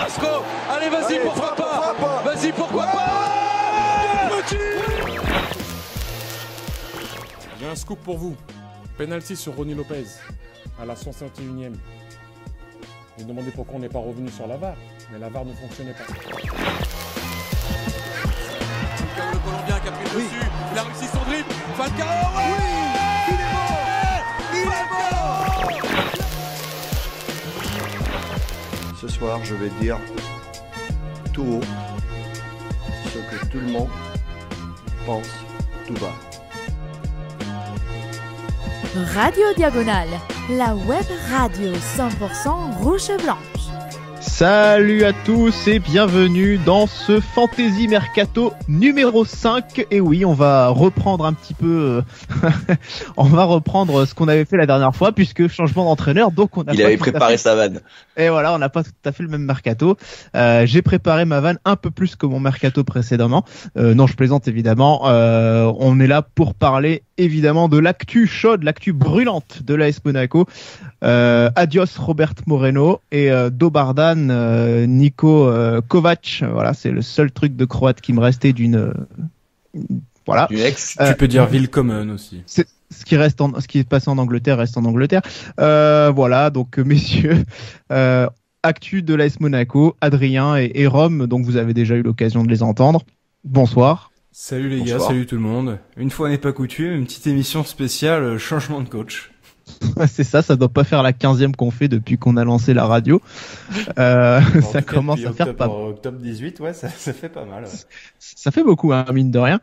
Castro. Allez, vas-y, pourquoi pas. Vas-y, pourquoi pas. J'ai un scoop pour vous. Penalty sur Ronny Lopez à la 151e. Vous vous demandez pourquoi on n'est pas revenu sur la VAR, mais la VAR ne fonctionnait pas. Le Colombien qui a pris le dessus, il a réussi son dribble. Falcao, oui, il est mort. Ce soir, je vais dire tout haut ce que tout le monde pense tout bas. Radio Diagonale, la web radio 100% rouge et blanche. Salut à tous et bienvenue dans ce Fantasy Mercato numéro 5. Et oui, on va reprendre un petit peu, on va reprendre ce qu'on avait fait la dernière fois puisque changement d'entraîneur, donc on a Il avait préparé sa vanne. Et voilà, on n'a pas tout à fait le même mercato. J'ai préparé ma vanne un peu plus que mon mercato précédemment. Non, je plaisante évidemment. On est là pour parler évidemment de l'actu chaude, l'actu brûlante de l'AS Monaco. Adios Robert Moreno et Dobardan Niko Kovac. Voilà, c'est le seul truc de croate qui me restait d'une voilà. Du ex. Tu peux dire Willkommen aussi. C'est ce qui est passé en Angleterre reste en Angleterre. Voilà, donc messieurs, actu de l'AS Monaco, Adrien et Rome, donc vous avez déjà eu l'occasion de les entendre. Bonsoir. Salut les Bonsoir. gars, salut tout le monde. Une fois n'est pas coutume, une petite émission spéciale changement de coach. C'est ça doit pas faire la 15e qu'on fait depuis qu'on a lancé la radio. Ça commence à faire pas mal. Octobre 18, ouais, ça fait pas mal. Ouais. Ça fait beaucoup, hein, mine de rien.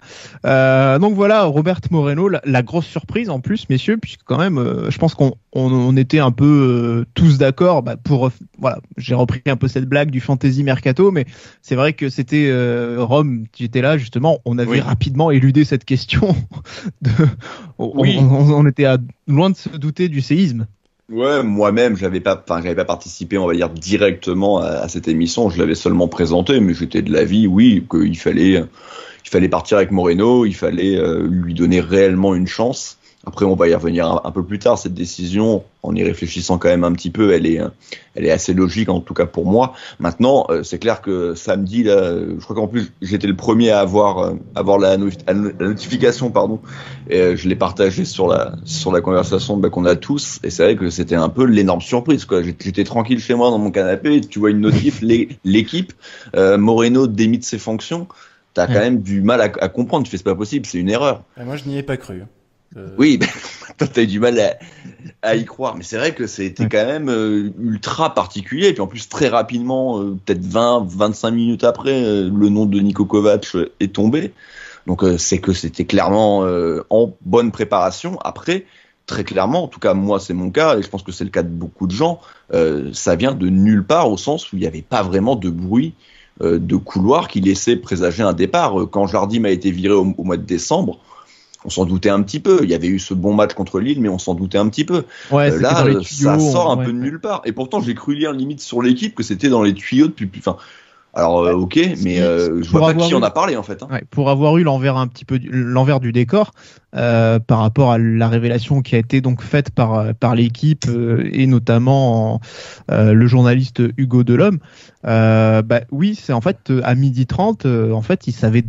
Donc voilà, Robert Moreno, la grosse surprise en plus, messieurs, puisque quand même, je pense qu'on était un peu tous d'accord. Voilà, j'ai repris un peu cette blague du Fantasy Mercato, mais c'est vrai que c'était Rome qui était là justement. On avait rapidement éludé cette question. On était loin de se douter du séisme. Ouais, moi-même, j'avais pas participé, on va dire, directement à cette émission. Je l'avais seulement présenté, mais j'étais de l'avis, oui, qu'il fallait partir avec Moreno, il fallait lui donner réellement une chance. Après, on va y revenir un peu plus tard. Cette décision, en y réfléchissant quand même un petit peu, elle est assez logique, en tout cas pour moi. Maintenant, c'est clair que samedi, là, je crois qu'en plus, j'étais le premier à avoir la notification, pardon. Et je l'ai partagé sur la conversation qu'on a tous. Et c'est vrai que c'était un peu l'énorme surprise, quoi. J'étais tranquille chez moi dans mon canapé. Tu vois une notif, l'équipe, Moreno démis de ses fonctions. T'as quand même du mal à comprendre. Tu fais, c'est pas possible, c'est une erreur. Et moi, je n'y ai pas cru. Oui, toi t'as eu du mal à y croire, mais c'est vrai que c'était quand même ultra particulier, et puis en plus très rapidement, peut-être 20-25 minutes après, le nom de Niko Kovac est tombé, donc c'est que c'était clairement en bonne préparation. Après, très clairement, en tout cas moi c'est mon cas, et je pense que c'est le cas de beaucoup de gens, ça vient de nulle part, au sens où il n'y avait pas vraiment de bruit de couloir qui laissait présager un départ. Quand Jardim a été viré au mois de décembre, on s'en doutait un petit peu. Il y avait eu ce bon match contre Lille, mais on s'en doutait un petit peu. Ouais, là, ça sort un peu de nulle part. Et pourtant, j'ai cru lire limite sur l'équipe que c'était dans les tuyaux depuis. Enfin, alors, ok, mais je vois pas qui en a parlé en fait. Hein. Ouais, pour avoir eu l'envers du décor par rapport à la révélation qui a été donc faite par l'équipe et notamment le journaliste Hugo Delhomme. Oui, c'est en fait à 12h30, en fait, ils avaient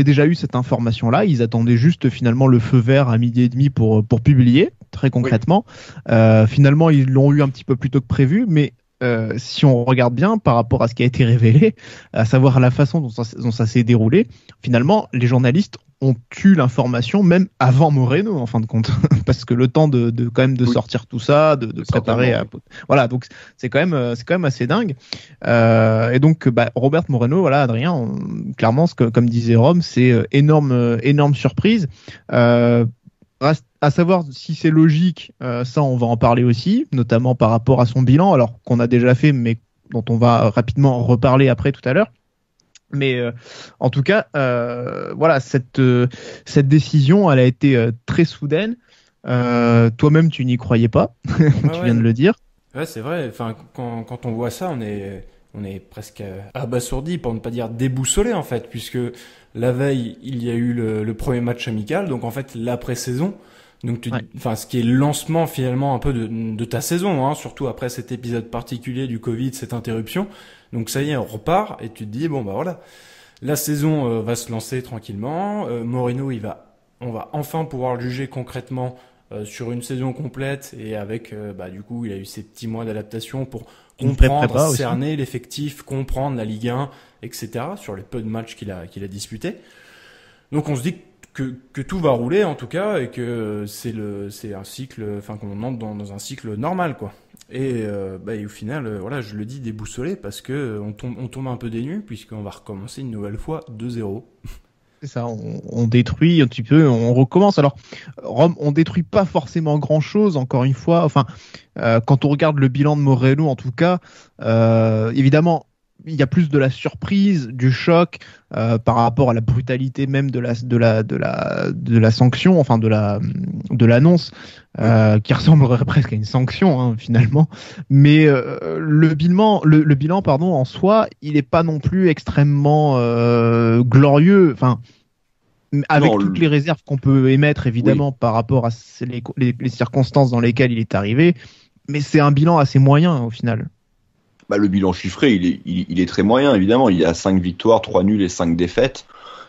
déjà eu cette information-là. Ils attendaient juste finalement le feu vert à 12h30 pour publier, très concrètement. Finalement, ils l'ont eu un petit peu plus tôt que prévu, mais si on regarde bien par rapport à ce qui a été révélé, à savoir la façon dont ça s'est déroulé, finalement, les journalistes ont eu l'information même avant Moreno en fin de compte, parce que le temps de quand même de sortir tout ça, de préparer, voilà, donc c'est quand même assez dingue. Et donc Robert Moreno, voilà, Adrien, clairement, comme disait Rome, c'est énorme surprise. Reste à savoir si c'est logique, ça on va en parler aussi, notamment par rapport à son bilan, alors qu'on a déjà fait, mais dont on va rapidement reparler après tout à l'heure. Mais en tout cas, voilà, cette décision, elle a été très soudaine. Toi-même, tu n'y croyais pas, tu viens de le dire. Ouais, c'est vrai. Enfin, quand on voit ça, on est presque abasourdi, pour ne pas dire déboussolé en fait, puisque la veille, il y a eu le premier match amical, donc en fait l'après-saison. Donc, Ouais. enfin, ce qui est le lancement finalement un peu de ta saison, hein, surtout après cet épisode particulier du Covid, cette interruption. Donc ça y est, on repart et tu te dis bon bah voilà, la saison va se lancer tranquillement. Moreno, on va enfin pouvoir le juger concrètement sur une saison complète et avec du coup il a eu ses petits mois d'adaptation pour Une comprendre, pré-prépa aussi. cerner l'effectif, comprendre la Ligue 1, etc. sur les peu de matchs qu'il a disputés. Donc on se dit que tout va rouler en tout cas et que c'est un cycle, enfin qu'on entre dans un cycle normal quoi. Et au final, voilà, je le dis déboussolé parce que on tombe un peu des nues puisqu'on va recommencer une nouvelle fois 2-0. C'est ça, on détruit un petit peu, on recommence. Alors, Rome, on détruit pas forcément grand-chose, encore une fois. Enfin, quand on regarde le bilan de Moreno, en tout cas, évidemment, il y a plus de la surprise, du choc par rapport à la brutalité même de la sanction, enfin de l'annonce, qui ressemblerait presque à une sanction hein, finalement. Mais le bilan, pardon, en soi, il n'est pas non plus extrêmement glorieux. Enfin, avec Non, toutes les réserves qu'on peut émettre évidemment par rapport à les circonstances dans lesquelles il est arrivé. Mais c'est un bilan assez moyen au final. Le bilan chiffré, il est très moyen, évidemment. Il y a 5 victoires, 3 nuls et 5 défaites.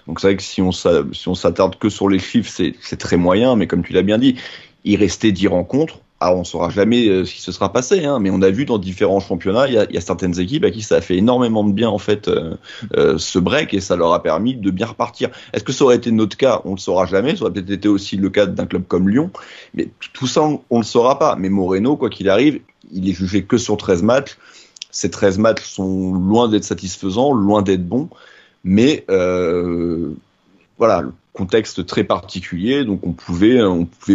Donc c'est vrai que si on s'attarde que sur les chiffres, c'est très moyen. Mais comme tu l'as bien dit, il restait 10 rencontres. Alors on ne saura jamais ce qui se sera passé, hein, mais on a vu dans différents championnats, il y a certaines équipes à qui ça a fait énormément de bien en fait ce break et ça leur a permis de bien repartir. Est-ce que ça aurait été notre cas? On ne le saura jamais. Ça aurait peut-être été aussi le cas d'un club comme Lyon, mais tout ça on ne le saura pas. Mais Moreno, quoi qu'il arrive, il est jugé que sur 13 matchs. Ces 13 matchs sont loin d'être satisfaisants, loin d'être bons, mais voilà, le contexte très particulier, donc on pouvait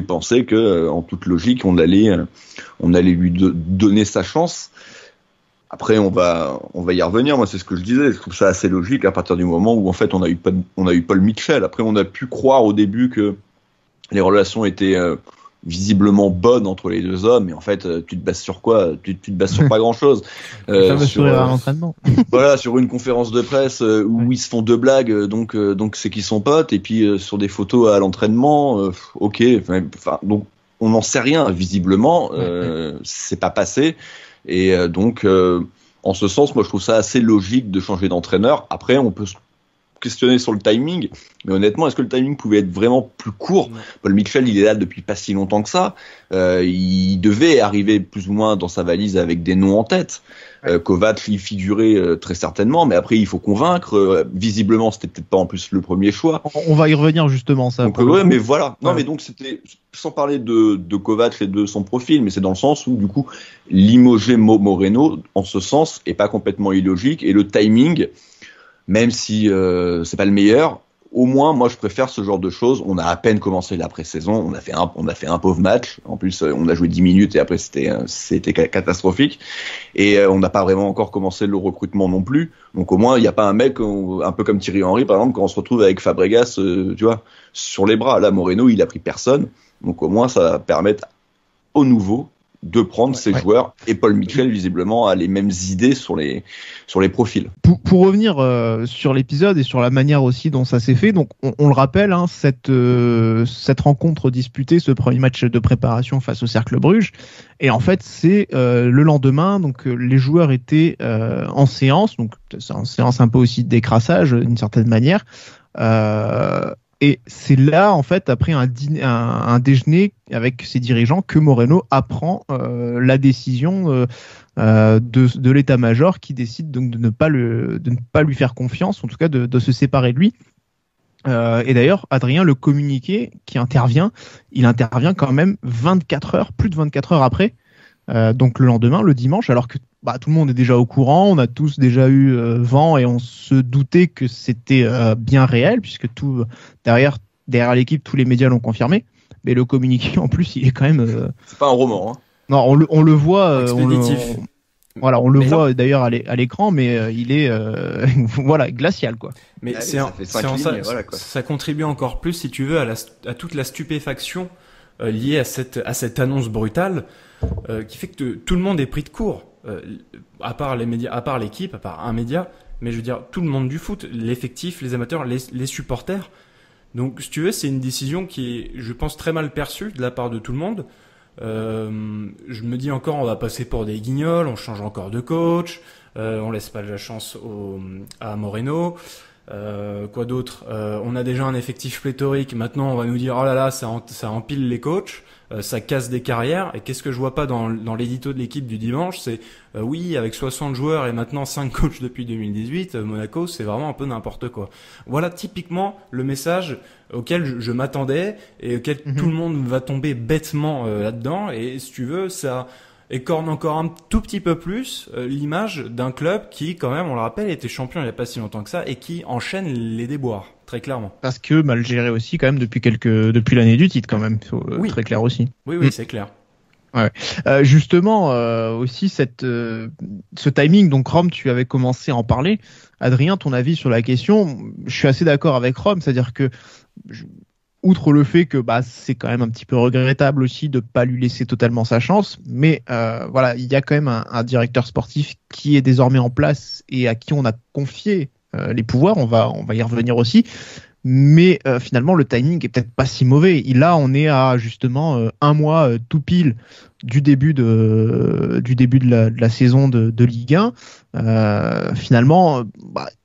penser que, en toute logique, on allait lui donner sa chance. Après, on va y revenir. Moi, c'est ce que je disais. Je trouve ça assez logique à partir du moment où en fait on a eu Paul Mitchell. Après, on a pu croire au début que les relations étaient visiblement bonne entre les deux hommes, et en fait tu te bases sur quoi? Tu te bases sur pas grand chose. Sur l'entraînement. Voilà, sur une conférence de presse où ils se font deux blagues, donc c'est qu'ils sont potes, et puis sur des photos à l'entraînement, ok, enfin donc on n'en sait rien visiblement, c'est pas passé, et donc en ce sens moi je trouve ça assez logique de changer d'entraîneur. Après on peut se questionner sur le timing, mais honnêtement, est-ce que le timing pouvait être vraiment plus court? Paul Mitchell, il est là depuis pas si longtemps que ça. Il devait arriver plus ou moins dans sa valise avec des noms en tête. Kovac y figurait très certainement, mais après il faut convaincre. Visiblement, c'était peut-être pas en plus le premier choix. On va y revenir justement, ça. Donc, ouais, mais voilà. Non, mais donc c'était sans parler de Kovac et de son profil, mais c'est dans le sens où du coup limoger Moreno, en ce sens, est pas complètement illogique, et le timing, même si c'est pas le meilleur, au moins moi je préfère ce genre de choses. On a à peine commencé la pré-saison, on a fait un pauvre match. En plus on a joué 10 minutes et après c'était catastrophique, et on n'a pas vraiment encore commencé le recrutement non plus. Donc au moins il n'y a pas un mec un peu comme Thierry Henry par exemple, quand on se retrouve avec Fabregas tu vois, sur les bras. Là Moreno il a pris personne, donc au moins ça va permettre au nouveau de prendre ses joueurs, et Paul Mitchell visiblement a les mêmes idées sur les profils. Pour revenir sur l'épisode et sur la manière aussi dont ça s'est fait, donc on le rappelle, hein, cette rencontre disputée, ce premier match de préparation face au Cercle Bruges, et en fait c'est le lendemain, donc les joueurs étaient en séance, donc c'est une séance un peu aussi de décrassage d'une certaine manière. Et c'est là, en fait, après un déjeuner avec ses dirigeants, que Moreno apprend la décision de l'état-major, qui décide donc de ne pas lui faire confiance, en tout cas de se séparer de lui. Et d'ailleurs, Adrien, le communiqué il intervient quand même plus de 24 heures après, donc le lendemain, le dimanche, alors que tout le monde est déjà au courant, on a tous déjà eu vent, et on se doutait que c'était bien réel, puisque tout derrière l'équipe, tous les médias l'ont confirmé. Mais le communiqué, en plus, il est quand même. C'est pas un roman, hein. Non, on le voit. Expéditif. On le voit d'ailleurs à l'écran, mais il est voilà, glacial, quoi. Mais ça contribue encore plus, si tu veux, à toute la stupéfaction liée à cette annonce brutale, qui fait que tout le monde est pris de court. À part les médias, à part l'équipe, à part un média, mais je veux dire tout le monde du foot, l'effectif, les amateurs, les supporters, Donc, si tu veux, c'est une décision qui est, je pense, très mal perçue de la part de tout le monde. Je me dis encore, on va passer pour des guignols, on change encore de coach, on laisse pas la chance à Moreno. Quoi d'autre, on a déjà un effectif pléthorique. Maintenant, on va nous dire, oh là là, ça empile les coachs. Ça casse des carrières. Et qu'est-ce que je vois pas dans l'édito de l'équipe du dimanche, c'est oui, avec 60 joueurs et maintenant 5 coachs depuis 2018, Monaco, c'est vraiment un peu n'importe quoi. Voilà typiquement le message auquel je m'attendais et auquel tout le monde va tomber bêtement là-dedans. Et si tu veux, ça écorne encore un tout petit peu plus l'image d'un club qui, quand même, on le rappelle, était champion il n'y a pas si longtemps que ça et qui enchaîne les déboires. Très clairement. Parce que mal géré aussi quand même depuis l'année du titre quand même, oui. Très clair aussi. Oui, c'est clair. Ouais. Justement aussi ce timing. Donc Rome, tu avais commencé à en parler. Adrien, ton avis sur la question? Je suis assez d'accord avec Rome, c'est-à-dire que outre le fait que c'est quand même un petit peu regrettable aussi de pas lui laisser totalement sa chance, mais voilà, il y a quand même un directeur sportif qui est désormais en place et à qui on a confié les pouvoirs, on va y revenir aussi, mais finalement le timing est peut-être pas si mauvais. Là, on est à justement un mois tout pile du début de la saison de Ligue 1. Finalement,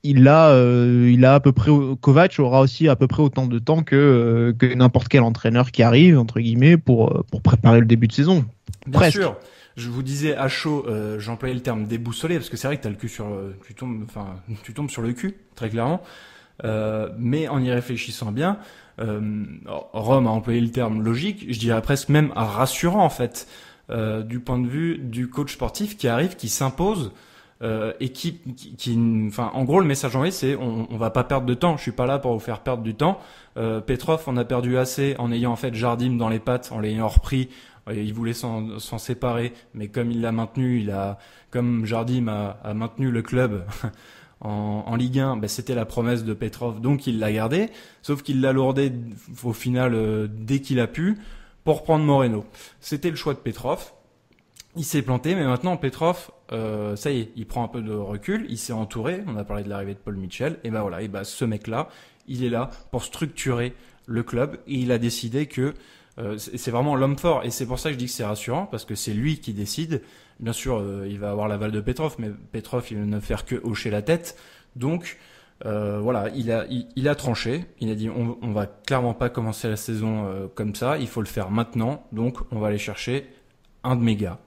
il a à peu près, Kovac aura aussi à peu près autant de temps que n'importe quel entraîneur qui arrive entre guillemets pour préparer le début de saison. Bien Presque. sûr. Je vous disais à chaud, j'employais le terme déboussolé parce que c'est vrai que t'as le cul tu tombes sur le cul très clairement. Mais en y réfléchissant bien, Rome a employé le terme logique, je dirais presque même rassurant en fait, du point de vue du coach sportif qui arrive, qui s'impose et qui, en gros le message envoyé c'est on va pas perdre de temps. Je suis pas là pour vous faire perdre du temps. Petrov, on a perdu assez en ayant en fait Jardim dans les pattes, en l'ayant repris. Il voulait s'en séparer, mais comme il l'a maintenu, comme Jardim a maintenu le club en Ligue 1, c'était la promesse de Petrov, donc il l'a gardé, sauf qu'il l'a lourdé au final dès qu'il a pu pour prendre Moreno. C'était le choix de Petrov. Il s'est planté, mais maintenant Petrov, ça y est, il prend un peu de recul, il s'est entouré, on a parlé de l'arrivée de Paul Mitchell, et voilà, ce mec-là, il est là pour structurer le club, et il a décidé que c'est vraiment l'homme fort, et c'est pour ça que je dis que c'est rassurant, parce que c'est lui qui décide. Bien sûr, il va avoir l'aval de Petrov, mais Petrov, il ne faire que hocher la tête. Donc, voilà, il a tranché. Il a dit, on va clairement pas commencer la saison comme ça. Il faut le faire maintenant. Donc, on va aller chercher un de mes gars.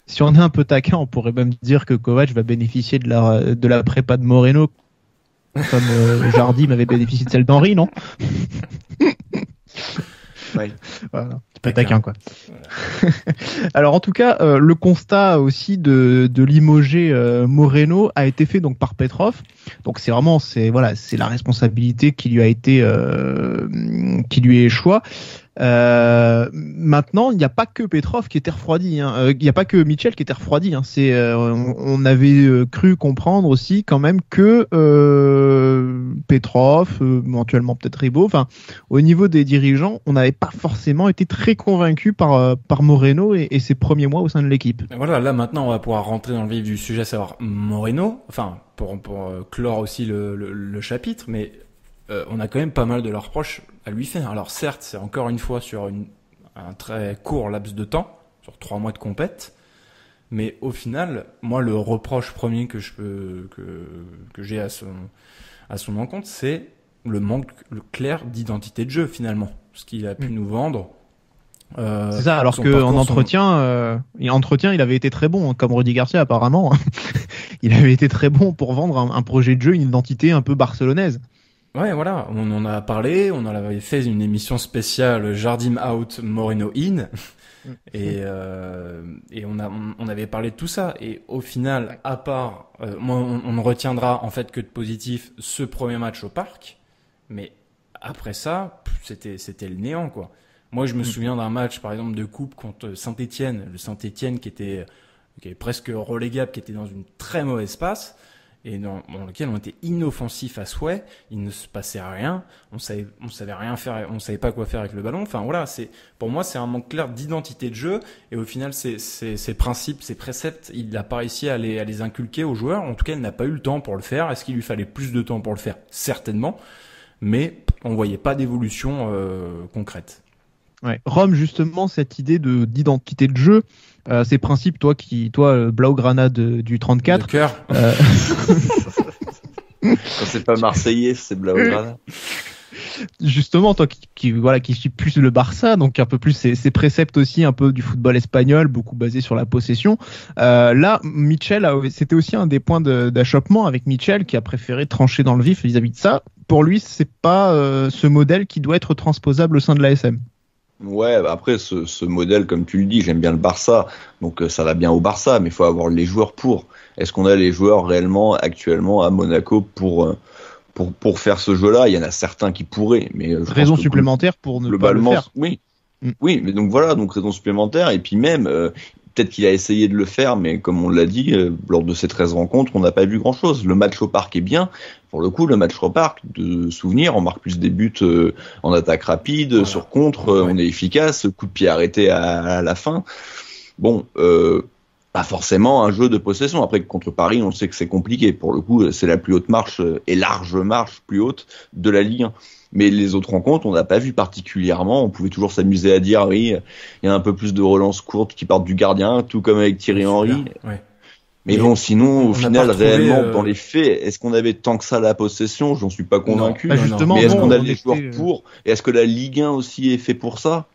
Si on est un peu taquin, on pourrait même dire que Kovac va bénéficier de la prépa de Moreno, comme Jardim avait bénéficié de celle d'Henry, non? Ouais. Voilà, pas taquin quoi. Voilà. Alors en tout cas, le constat aussi de limoger Moreno a été fait donc par Petrov. Donc c'est la responsabilité qui lui est échoue. Maintenant, il n'y a pas que Petrov qui était refroidi, hein. Il n'y a pas que Mitchell qui était refroidi, hein. On avait cru comprendre aussi quand même que Petrov, éventuellement peut-être Ribot, au niveau des dirigeants, on n'avait pas forcément été très convaincus par Moreno et ses premiers mois au sein de l'équipe. Voilà, là maintenant on va pouvoir rentrer dans le vif du sujet, à savoir Moreno, pour clore aussi le chapitre, mais on a quand même pas mal de leurs reproches à lui faire. Alors certes, c'est encore une fois sur un très court laps de temps, sur 3 mois de compète, mais au final, moi le reproche premier que j'ai à son encontre, c'est le manque clair d'identité de jeu finalement, ce qu'il a pu nous vendre. C'est ça, alors qu'en entretien, il avait été très bon, comme Rudy Garcia apparemment. Il avait été très bon pour vendre un projet de jeu, une identité un peu barcelonaise. Ouais, voilà, on en a parlé, on en avait fait une émission spéciale Jardim out, Moreno in, et on avait parlé de tout ça. Et au final, à part, moi, on ne retiendra en fait que de positif ce premier match au Parc, mais après ça, c'était le néant, quoi. Moi, je me souviens d'un match, par exemple, de coupe contre Saint-Étienne, le Saint-Étienne qui est presque relégable, qui était dans une très mauvaise passe, et dans lequel on était inoffensif à souhait, il ne se passait rien, on savait rien faire, on savait pas quoi faire avec le ballon. Enfin voilà, pour moi c'est un manque clair d'identité de jeu, et au final ces principes, ces préceptes, il n'a pas réussi à les inculquer aux joueurs. En tout cas, il n'a pas eu le temps pour le faire. Est-ce qu'il lui fallait plus de temps pour le faire? Certainement, mais on voyait pas d'évolution concrète. Ouais. Rome, justement, cette idée d'identité de jeu, ces principes, toi Blaugrana du 34. De cœur. C'est pas marseillais, c'est Blaugrana. Justement, toi qui suis plus le Barça, donc un peu plus ces préceptes aussi un peu du football espagnol, beaucoup basé sur la possession. Là, Mitchell, c'était aussi un des points d'achoppement avec Mitchell qui a préféré trancher dans le vif vis-à-vis de ça. Pour lui, c'est pas ce modèle qui doit être transposable au sein de l'ASM. Ouais, bah après ce modèle, comme tu le dis, j'aime bien le Barça, donc ça va bien au Barça, mais il faut avoir les joueurs pour. Est-ce qu'on a les joueurs réellement actuellement à Monaco pour faire ce jeu-là? Il y en a certains qui pourraient, mais raison supplémentaire pour ne pas le faire. Oui, oui, mais donc voilà, donc raison supplémentaire, et puis même peut-être qu'il a essayé de le faire, mais comme on l'a dit, lors de ces 13 rencontres, on n'a pas vu grand-chose. Le match au parc est bien. Pour le coup, le match au parc, de souvenir, on marque plus des buts en attaque rapide, voilà. Sur contre, on est efficace, coup de pied arrêté à la fin. Bon, pas forcément un jeu de possession. Après, contre Paris, on sait que c'est compliqué. Pour le coup, c'est la plus haute marche, et large marche plus haute de la Ligue 1. Mais les autres rencontres, on n'a pas vu particulièrement. On pouvait toujours s'amuser à dire, oui, il y a un peu plus de relances courtes qui partent du gardien, tout comme avec Thierry Henry. Ouais. Mais bon, sinon, au final, réellement, dans les faits, est-ce qu'on avait tant que ça la possession? J'en suis pas convaincu. Bah justement, mais est-ce qu'on a les joueurs pour? Et est-ce que la Ligue 1 aussi est fait pour ça?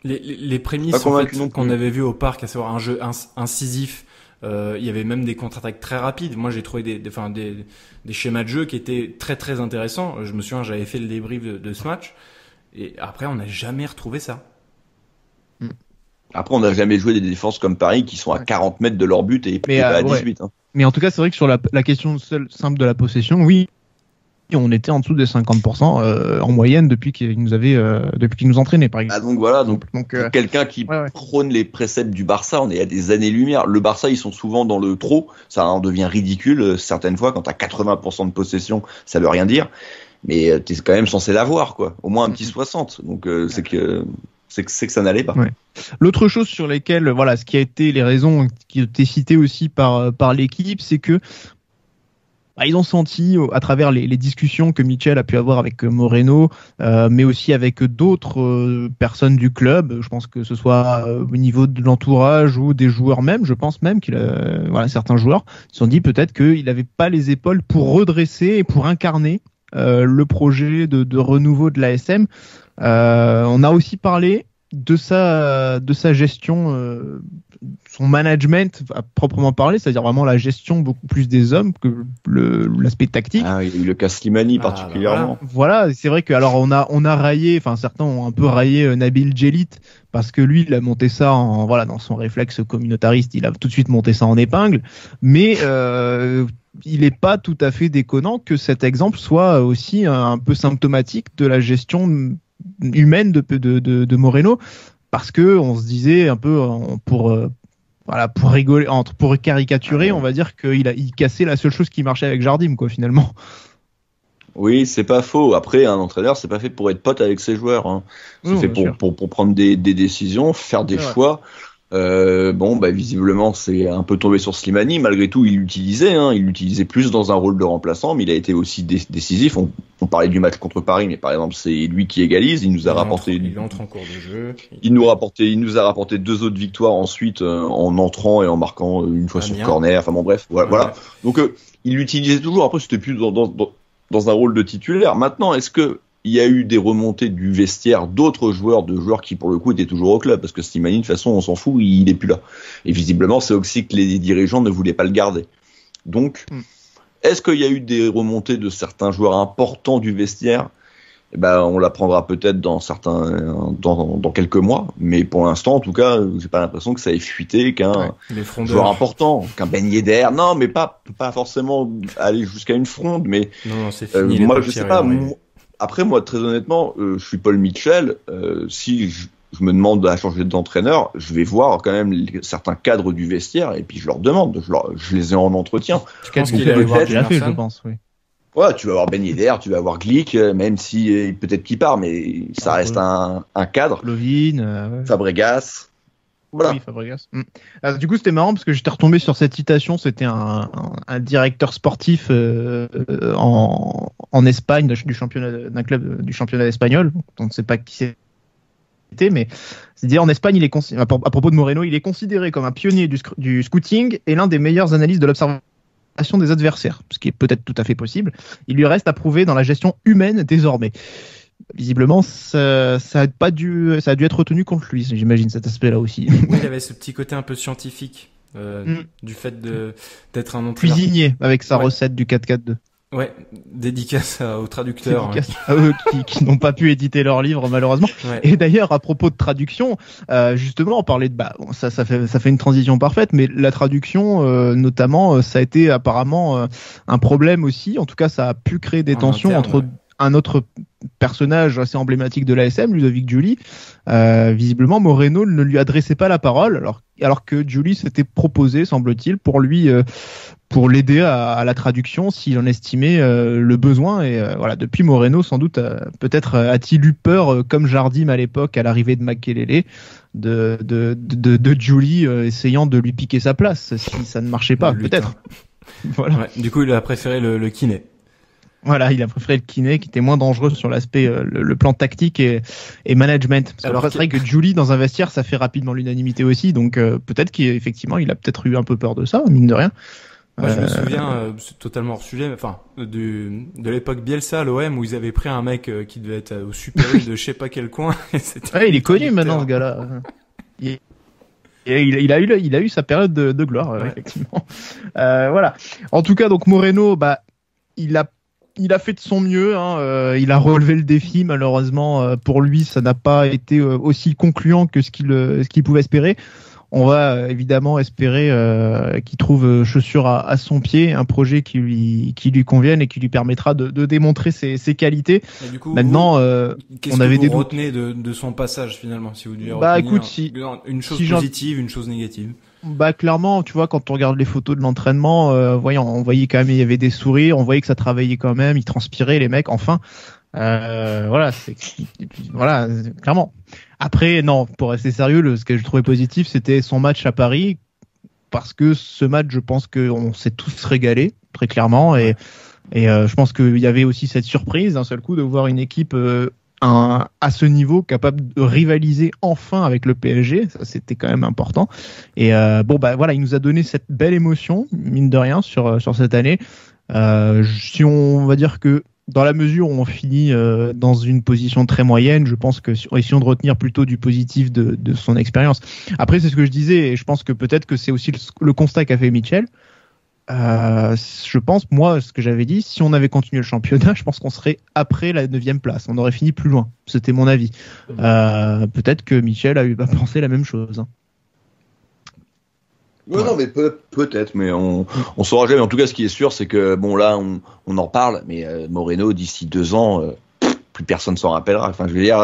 Les prémices en fait, qu'on avait vu au parc, à savoir un jeu incisif, il y avait même des contre-attaques très rapides. Moi, j'ai trouvé des schémas de jeu qui étaient très très intéressants. Je me souviens, j'avais fait le débrief de ce match, et après, on n'a jamais retrouvé ça. Après, on n'a jamais joué des défenses comme Paris qui sont à 40 mètres de leur but et pas à 18. Hein. Mais en tout cas, c'est vrai que sur la question simple de la possession, oui, on était en dessous des 50% en moyenne depuis qu'il nous entraînait, par exemple. Ah donc voilà, donc quelqu'un qui prône les préceptes du Barça, on est à des années-lumière. Le Barça, ils sont souvent dans le trop, ça en devient ridicule certaines fois. Quand t'as 80% de possession, ça veut rien dire, mais t'es quand même censé l'avoir, quoi. Au moins un petit 60. Donc c'est que ça n'allait pas. Ouais. L'autre chose sur lesquelles, voilà, ce qui a été les raisons qui ont été citées aussi par l'équipe, c'est que ils ont senti à travers les discussions que Mitchell a pu avoir avec Moreno, mais aussi avec d'autres personnes du club. Je pense que ce soit au niveau de l'entourage ou des joueurs même. Je pense même certains joueurs se sont dit peut-être qu'il n'avait pas les épaules pour redresser et pour incarner le projet de renouveau de l'ASM. On a aussi parlé de sa gestion, son management à proprement parler, c'est-à-dire vraiment la gestion beaucoup plus des hommes que l'aspect tactique. Ah, il y a eu le cas Slimani particulièrement. Voilà, c'est vrai que alors on a raillé, enfin certains ont un peu raillé Nabil Djellit parce que lui il a monté ça dans son réflexe communautariste, il a tout de suite monté ça en épingle, mais il n'est pas tout à fait déconnant que cet exemple soit aussi un peu symptomatique de la gestion humaine de Moreno, parce que on se disait un peu pour rigoler, pour caricaturer, on va dire qu'il cassait la seule chose qui marchait avec Jardim, quoi, finalement. Oui, c'est pas faux. Après, un entraîneur, c'est pas fait pour être pote avec ses joueurs. Hein. C'est fait pour prendre des décisions, faire des choix. Visiblement, c'est un peu tombé sur Slimani. Malgré tout, il l'utilisait plus dans un rôle de remplaçant, mais il a été aussi décisif. On parlait du match contre Paris, mais par exemple, c'est lui qui égalise. Il entre en cours de jeu. Il nous a rapporté 2 autres victoires ensuite, en entrant et en marquant une fois sur corner. Enfin bon, bref, voilà. Donc, il l'utilisait toujours. Après, c'était plus dans un rôle de titulaire. Maintenant, est-ce que il y a eu des remontées du vestiaire d'autres joueurs, qui pour le coup étaient toujours au club, parce que Slimani, de toute façon, on s'en fout, il est plus là. Et visiblement, c'est aussi que les dirigeants ne voulaient pas le garder. Donc, est-ce qu'il y a eu des remontées de certains joueurs importants du vestiaire? On l'apprendra peut-être dans quelques mois, mais pour l'instant, en tout cas, j'ai pas l'impression que ça ait fuité qu'un joueur important, qu'un Ben Yedder. Non, mais pas forcément aller jusqu'à une fronde, mais non, c'est fini. Moi, je sais pas. Après, moi, très honnêtement, je suis Paul Mitchell. Si je me demande à changer d'entraîneur, je vais voir quand même certains cadres du vestiaire et puis je leur demande. Je les ai en entretien. Tu penses qu'il a fait, je pense, oui. Ouais, tu vas avoir Ben Yedder, tu vas avoir Glick, même si peut-être qu'il part, mais ça reste un cadre. Lovin, Fabregas. Voilà. Oui, Fabregas. Du coup, c'était marrant parce que j'étais retombé sur cette citation. C'était un directeur sportif en Espagne du championnat d'un club du championnat espagnol. On ne sait pas qui c'était, mais c'est-à-dire en Espagne, à propos de Moreno, il est considéré comme un pionnier du scouting et l'un des meilleurs analystes de l'observation des adversaires, ce qui est peut-être tout à fait possible. Il lui reste à prouver dans la gestion humaine désormais. Visiblement, ça a dû être retenu contre lui, j'imagine, cet aspect-là aussi. Oui, il avait ce petit côté un peu scientifique du fait d'être un entraîneur. Cuisinier avec sa recette du 4-4-2. Ouais, dédicace aux traducteurs. Dédicace à eux qui n'ont pas pu éditer leur livre malheureusement. Ouais. Et d'ailleurs, à propos de traduction, justement, on parlait de ça fait une transition parfaite, mais la traduction, notamment, ça a été apparemment un problème aussi. En tout cas, ça a pu créer des tensions entre un autre personnage assez emblématique de l'ASM, Ludovic Giuli. Visiblement, Moreno ne lui adressait pas la parole, alors que Giuli s'était proposé, semble-t-il, pour l'aider à la traduction s'il en estimait le besoin. Et voilà, depuis Moreno, sans doute, peut-être a-t-il eu peur, comme Jardim à l'époque, à l'arrivée de Makelele, de Giuli essayant de lui piquer sa place, si ça ne marchait pas, peut-être. Voilà. Ouais, du coup, il a préféré le kiné. Voilà, il a préféré le kiné qui était moins dangereux sur l'aspect le plan tactique et management. Parce que c'est vrai que Giuli dans un vestiaire, ça fait rapidement l'unanimité aussi, donc peut-être qu'effectivement il a peut-être eu un peu peur de ça, mine de rien. Moi, je me souviens, c'est totalement hors sujet, enfin de l'époque Bielsa à l'OM où ils avaient pris un mec qui devait être au Super U de je sais pas quel coin. Ouais, il est connu maintenant ce gars-là. Il a eu sa période de gloire, ouais. Effectivement. Voilà. En tout cas, donc Moreno, il a fait de son mieux, il a relevé le défi. Malheureusement, pour lui, ça n'a pas été aussi concluant que ce qu'il pouvait espérer. On va évidemment espérer qu'il trouve chaussure à son pied, un projet qui lui convienne et qui lui permettra de démontrer ses qualités. Et du coup, maintenant, on avait des doutes. Retenez de son passage finalement, si vous devez retenir une chose positive, une chose négative. Clairement, tu vois, quand on regarde les photos de l'entraînement, on voyait quand même, il y avait des sourires, on voyait que ça travaillait quand même, ils transpiraient les mecs, enfin. Voilà, clairement. Après, non, pour rester sérieux, ce que je trouvais positif, c'était son match à Paris, parce que ce match, je pense qu'on s'est tous régalés, très clairement, et je pense qu'il y avait aussi cette surprise d'un seul coup de voir une équipe à ce niveau capable de rivaliser enfin avec le PSG. Ça, c'était quand même important. Et voilà, il nous a donné cette belle émotion, mine de rien, sur cette année. Si on va dire que dans la mesure où on finit dans une position très moyenne, je pense que essayons de retenir plutôt du positif de son expérience. Après, c'est ce que je disais, et je pense que peut-être que c'est aussi le constat qu'a fait Michel. Je pense, moi, ce que j'avais dit, si on avait continué le championnat, je pense qu'on serait après la 9e place. On aurait fini plus loin. C'était mon avis. Peut-être que Michel a pensé la même chose. Ouais, non, mais peut-être, mais on saura jamais. En tout cas, ce qui est sûr, c'est que bon, là, on en parle, mais Moreno, d'ici 2 ans, plus personne s'en rappellera. Enfin, je veux dire,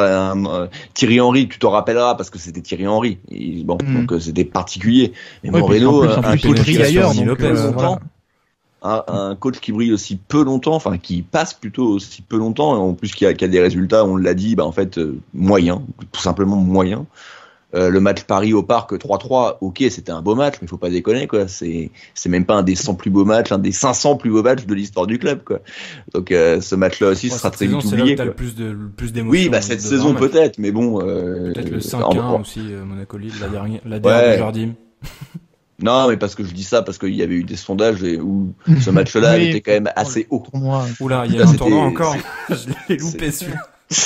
Thierry Henry, tu t'en rappelleras parce que c'était Thierry Henry. Et, donc c'était particulier. Mais ouais, Moreno, un coach qui ailleurs, un coach qui brille aussi peu longtemps, enfin qui passe plutôt aussi peu longtemps, en plus qui a des résultats, on l'a dit, en fait moyen, tout simplement moyen. Le match Paris au Parc 3-3, ok, c'était un beau match, mais faut pas déconner, quoi. C'est même pas un des 100 plus beaux matchs, un des 500 plus beaux matchs de l'histoire du club, quoi. Donc ce match-là aussi sera très vite oublié. C'est là que t'as le plus d'émotions. Oui, cette saison peut-être, mais bon. Peut-être le 5-1 aussi, Monaco-Lille, la dernière du Jardim. Non, mais parce que je dis ça, parce qu'il y avait eu des sondages où ce match-là était quand même assez haut. Oula, il y a un tournoi encore. Je l'ai loupé celui-là.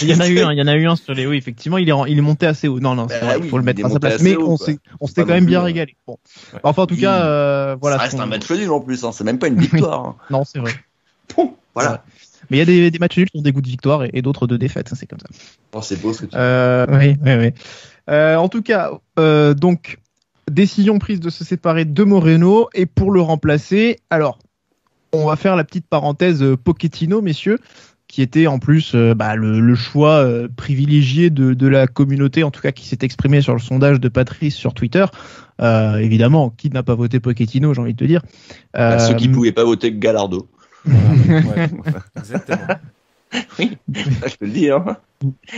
Il y en a eu un sur les, oui, effectivement, il est monté assez haut. Non, c'est vrai, il faut le mettre à sa place. Mais on s'était quand même bien régalé. Bon. Ouais. Enfin, en tout cas, voilà. Ça reste un match nul en plus, c'est même pas une victoire. Non, c'est vrai. Bon, voilà. Ouais. Mais il y a des matchs nuls qui ont des goûts de victoire et d'autres de défaite, c'est comme ça. Oh, c'est beau ce que tu dis. Oui. En tout cas, donc, décision prise de se séparer de Moreno et pour le remplacer, alors, on va faire la petite parenthèse Pochettino, messieurs, qui était en plus le choix privilégié de la communauté, en tout cas qui s'est exprimé sur le sondage de Patrice sur Twitter. Évidemment, qui n'a pas voté Pochettino, j'ai envie de te dire. Ceux qui ne pouvaient pas voter Gallardo. Ouais, exactement. Oui, je te le dis. Hein.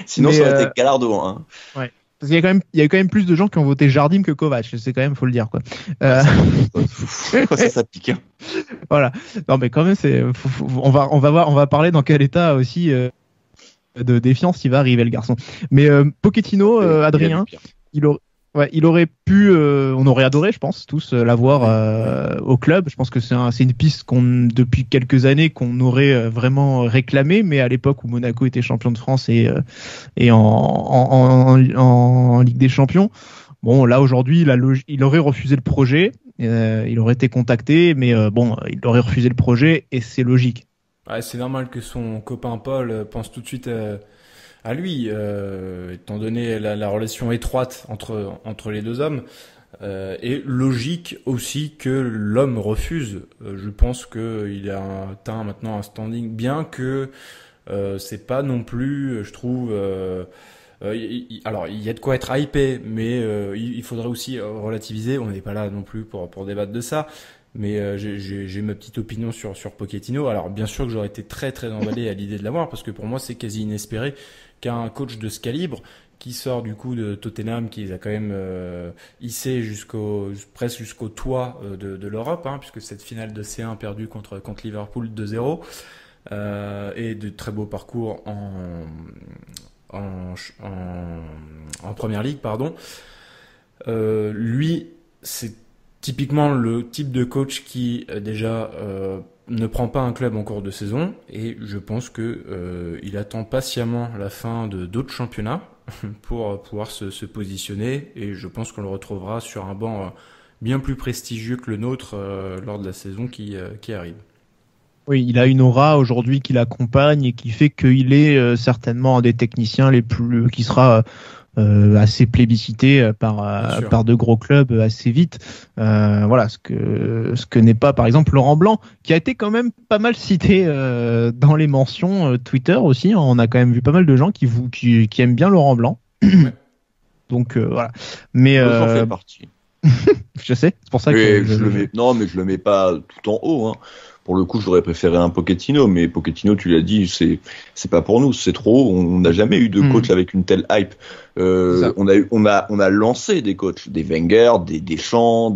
Sinon, ça aurait été Gallardo. Hein. Ouais. Parce qu'il y a quand même plus de gens qui ont voté Jardim que Kovac, c'est quand même, faut le dire, quoi. Ça pique. Hein. Voilà. Non, mais quand même, on va parler dans quel état aussi de défiance il va arriver, le garçon. Mais Pochettino, Adrien, il aurait pu, on aurait adoré, je pense, tous l'avoir au club. Je pense que c'est une piste depuis quelques années qu'on aurait vraiment réclamé, mais à l'époque où Monaco était champion de France et en Ligue des Champions. Bon, là aujourd'hui, il aurait refusé le projet. Il aurait été contacté, mais il aurait refusé le projet et c'est logique. Ouais, c'est normal que son copain Paul pense tout de suite à lui, étant donné la relation étroite entre les deux hommes, et logique aussi que l'homme refuse. Je pense qu'il a atteint maintenant un standing, bien que c'est pas non plus, je trouve. Alors, il y a de quoi être hypé, mais il faudrait aussi relativiser. On n'est pas là non plus pour débattre de ça. Mais j'ai ma petite opinion sur Pochettino. Alors bien sûr que j'aurais été très très emballé à l'idée de l'avoir, parce que pour moi c'est quasi inespéré qu'un coach de ce calibre, qui sort du coup de Tottenham, qui les a quand même hissé presque jusqu'au toit de l'Europe, hein, puisque cette finale de C1 perdue contre Liverpool 2-0, et de très beaux parcours en Première Ligue, pardon. Lui, c'est typiquement le type de coach qui déjà ne prend pas un club en cours de saison, et je pense que il attend patiemment la fin de d'autres championnats pour pouvoir se positionner, et je pense qu'on le retrouvera sur un banc bien plus prestigieux que le nôtre lors de la saison qui arrive. Oui, il a une aura aujourd'hui qui l'accompagne et qui fait qu'il est certainement un des techniciens qui sera assez plébiscité par de gros clubs assez vite. Voilà, ce que n'est pas par exemple Laurent Blanc, qui a été quand même pas mal cité dans les mentions Twitter aussi. On a quand même vu pas mal de gens qui aiment bien Laurent Blanc. Ouais. Donc voilà. Mais j'en fais partie. Je sais, c'est pour ça que je le mets pas tout en haut, hein. Pour le coup, j'aurais préféré un Pochettino, mais Pochettino, tu l'as dit, c'est pas pour nous, c'est trop haut. On n'a jamais eu de coach avec une telle hype. On a lancé des coachs, des Wenger, des Deschamps,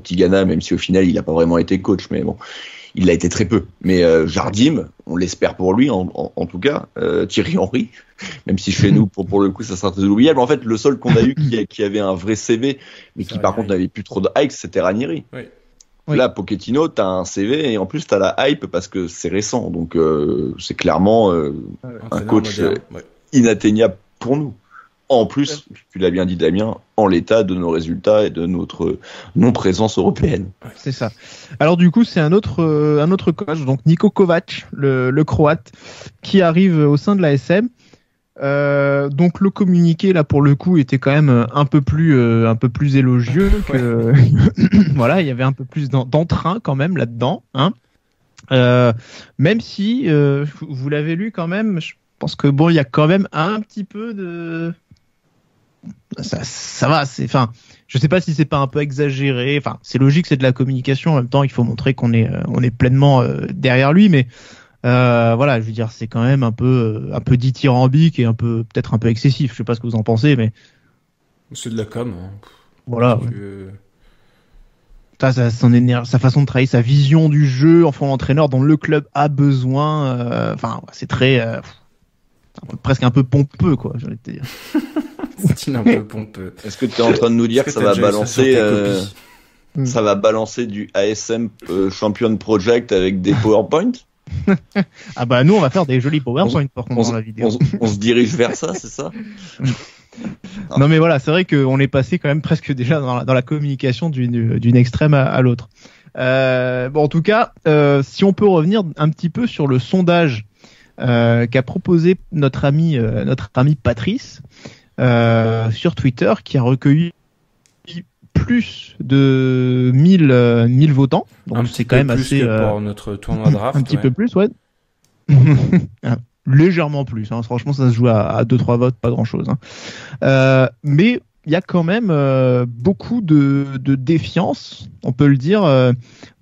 Tigana, même si au final il a pas vraiment été coach, mais bon, il l'a été très peu. Mais Jardim, on l'espère pour lui, en tout cas. Thierry Henry, même si chez nous, pour le coup, ça sera très oubliable. En fait, le seul qu'on a eu qui avait un vrai CV, mais qui par contre n'avait plus trop de hype, c'était Ranieri. Oui. Oui. Là, Pochettino, t'as un CV et en plus t'as la hype parce que c'est récent, donc c'est clairement un coach inatteignable pour nous. En plus, tu l'as bien dit Damien, en l'état de nos résultats et de notre non-présence européenne. C'est ça. Alors du coup, c'est un autre coach, donc Niko Kovac, le Croate, qui arrive au sein de la SM. Donc le communiqué là pour le coup était quand même un peu plus élogieux que voilà, il y avait un peu plus d'entrain quand même là-dedans, hein. Même si vous l'avez lu quand même, je pense que bon, il y a quand même un petit peu de ça va, je sais pas si c'est pas un peu exagéré, c'est logique, c'est de la communication, en même temps il faut montrer qu'on est pleinement derrière lui, mais voilà, je veux dire, c'est quand même un peu dithyrambique et peut-être un peu excessif. Je sais pas ce que vous en pensez, mais c'est de la com. Hein. Voilà. Sa façon de travailler, sa vision du jeu, enfin l'entraîneur dont le club a besoin. C'est très, presque un peu pompeux, quoi. J'ai envie de te dire. C'est un peu pompeux. Est-ce que tu es en train de nous dire que ça va balancer? Ça va balancer du ASM Champion Project avec des PowerPoint? Ah bah nous on va faire des jolis PowerPoint par contre dans la vidéo. On se dirige vers ça, c'est ça? Non mais voilà, c'est vrai qu'on est passé quand même presque déjà dans la communication d'une extrême à l'autre. Bon en tout cas, si on peut revenir un petit peu sur le sondage qu'a proposé notre ami Patrice sur Twitter, qui a recueilli plus de 1000 votants, donc c'est quand même assez pour notre tournoi draft, un petit peu plus, ouais. Légèrement plus, hein. Franchement ça se joue à 2-3 votes, pas grand chose, hein. Mais il y a quand même beaucoup de défiance, on peut le dire,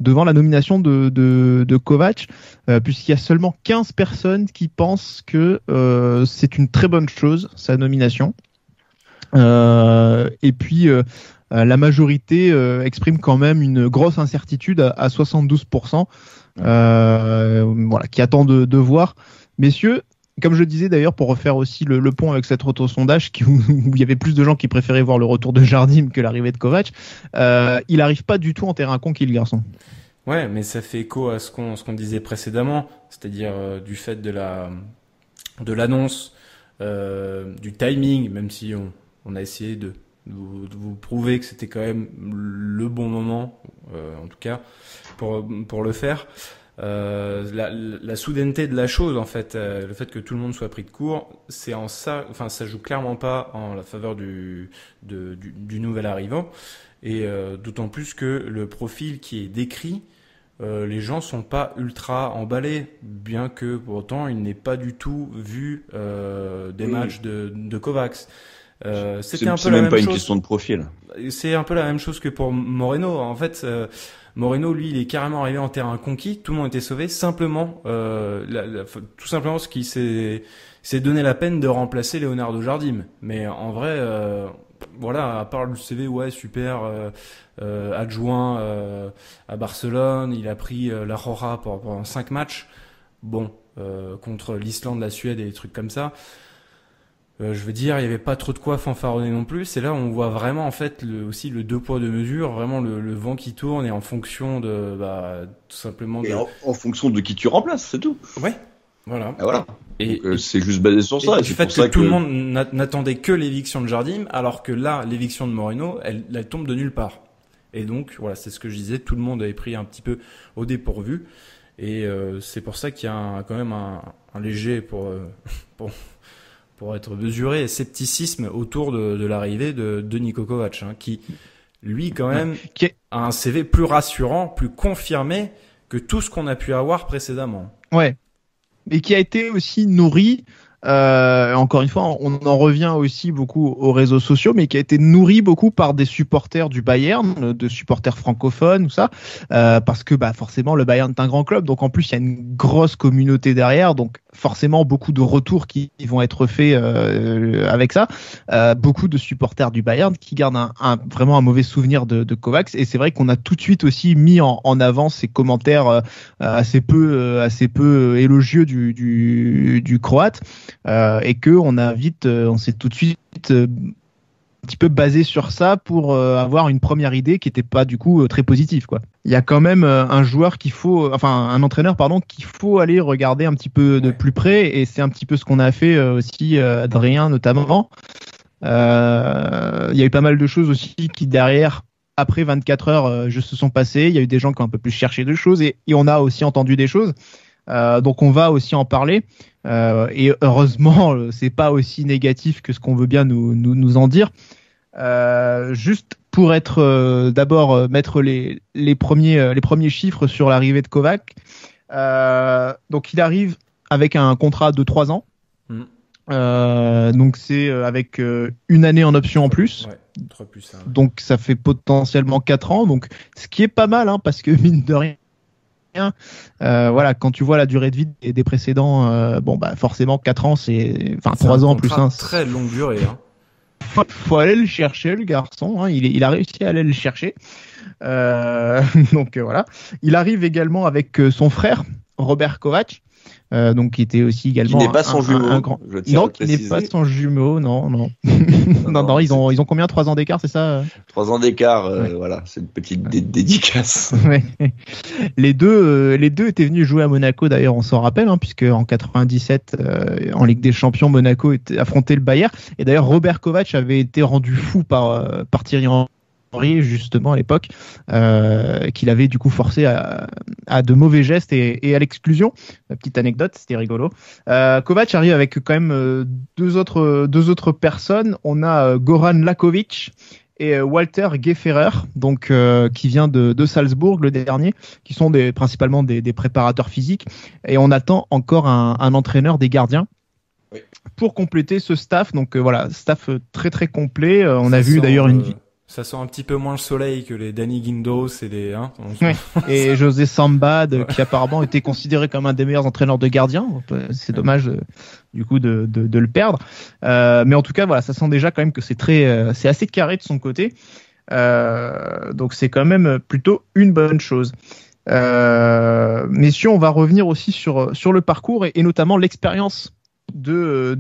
devant la nomination de Kovac, puisqu'il y a seulement 15 personnes qui pensent que c'est une très bonne chose, sa nomination. Et puis la majorité exprime quand même une grosse incertitude à 72%, voilà, qui attend de voir. Messieurs, comme je disais d'ailleurs, pour refaire aussi le pont avec cette auto-sondage où il y avait plus de gens qui préféraient voir le retour de Jardim que l'arrivée de Kovac, il arrive pas du tout en terrain conquis, le garçon. Ouais, mais ça fait écho à ce qu'on disait précédemment, c'est-à-dire du fait de l'annonce, du timing, même si on a essayé de vous prouver que c'était quand même le bon moment, en tout cas, pour le faire. La soudaineté de la chose, en fait, le fait que tout le monde soit pris de court, c'est en ça, enfin, ça joue clairement pas en la faveur du nouvel arrivant, et d'autant plus que le profil qui est décrit, les gens sont pas ultra emballés, bien que pour autant il n'ait pas du tout vu des matchs de Kovacs. C'était un peu la même chose. C'est même pas une question de profil. C'est un peu la même chose que pour Moreno. En fait, Moreno, lui, il est carrément arrivé en terrain conquis. Tout le monde était sauvé. Simplement, tout simplement, ce qui s'est donné la peine de remplacer Leonardo Jardim. Mais en vrai, voilà, à part le CV, ouais, super, adjoint à Barcelone, il a pris la Roja pendant 5 matchs. Bon, contre l'Islande, la Suède et des trucs comme ça. Je veux dire, il n'y avait pas trop de quoi fanfaronner non plus. Et là, on voit vraiment en fait aussi le 2 poids 2 mesures, vraiment le vent qui tourne et en fonction de, tout simplement. Et en fonction de qui tu remplaces, c'est tout. Ouais, voilà. Et voilà. Et c'est juste basé sur ça. Et du fait que tout le monde n'attendait que l'éviction de Jardim, alors que là, l'éviction de Moreno, elle tombe de nulle part. Et donc, voilà, c'est ce que je disais. Tout le monde avait pris un petit peu au dépourvu. Et c'est pour ça qu'il y a quand même un léger pour être mesuré, scepticisme autour de l'arrivée de Niko Kovac, qui, lui, quand même, a un CV plus rassurant, plus confirmé que tout ce qu'on a pu avoir précédemment. Ouais. Et qui a été aussi nourri, encore une fois, on en revient aussi beaucoup aux réseaux sociaux, mais qui a été nourri beaucoup par des supporters du Bayern, de supporters francophones, tout ça, parce que forcément le Bayern est un grand club, donc en plus il y a une grosse communauté derrière, donc forcément beaucoup de retours qui vont être faits avec ça, beaucoup de supporters du Bayern qui gardent vraiment un mauvais souvenir de Kovacs, et c'est vrai qu'on a tout de suite aussi mis en avant ces commentaires assez peu élogieux du Croate. Et que on s'est tout de suite un petit peu basé sur ça pour avoir une première idée qui n'était pas du coup très positive, quoi. Il y a quand même un entraîneur qu'il faut aller regarder un petit peu de plus près, et c'est un petit peu ce qu'on a fait aussi, Adrien notamment. Il y a eu pas mal de choses aussi qui derrière, après 24 heures, se sont passées. Il y a eu des gens qui ont un peu plus cherché de choses, et on a aussi entendu des choses. Donc on va aussi en parler, et heureusement c'est pas aussi négatif que ce qu'on veut bien nous en dire. Juste pour être d'abord mettre les premiers chiffres sur l'arrivée de Kovac. Donc il arrive avec un contrat de 3 ans. Donc c'est avec une année en option en plus. Ouais, 3 plus 1. Donc ça fait potentiellement 4 ans. Donc ce qui est pas mal, parce que mine de rien, voilà, quand tu vois la durée de vie des précédents, forcément 4 ans, c'est 3 ans plus 1. Très longue durée. Faut aller le chercher, le garçon. Il a réussi à aller le chercher. Donc voilà. Il arrive également avec son frère Robert Kovac. Donc qui était aussi également qui n'est pas son jumeau, un grand... Non, qui n'est pas son jumeau, non. non, ils ont combien, 3 ans d'écart, c'est ça? 3 ans d'écart, voilà, c'est une petite dédicace. Ouais. Les deux étaient venus jouer à Monaco, d'ailleurs, on s'en rappelle, puisque en 97, en Ligue des Champions, Monaco affrontait le Bayern, et d'ailleurs Robert Kovac avait été rendu fou par Thierry Henry, justement à l'époque, qu'il avait du coup forcé à de mauvais gestes et à l'exclusion. Petite anecdote, c'était rigolo. Kovac arrive avec quand même deux autres personnes. On a Goran Lakovic et Walter Gefferer, donc qui vient de Salzbourg, le dernier, qui sont principalement des préparateurs physiques. Et on attend encore un entraîneur des gardiens. Pour compléter ce staff. Donc voilà, staff très très complet. On a vu d'ailleurs Ça sent un petit peu moins le soleil que les Danny Guindos et les... Ouais. Et José Sambad, qui apparemment était considéré comme un des meilleurs entraîneurs de gardiens. C'est dommage du coup de le perdre. Mais en tout cas, voilà, ça sent déjà quand même que c'est assez carré de son côté. Donc c'est quand même plutôt une bonne chose. Messieurs, on va revenir aussi sur le parcours et notamment l'expérience de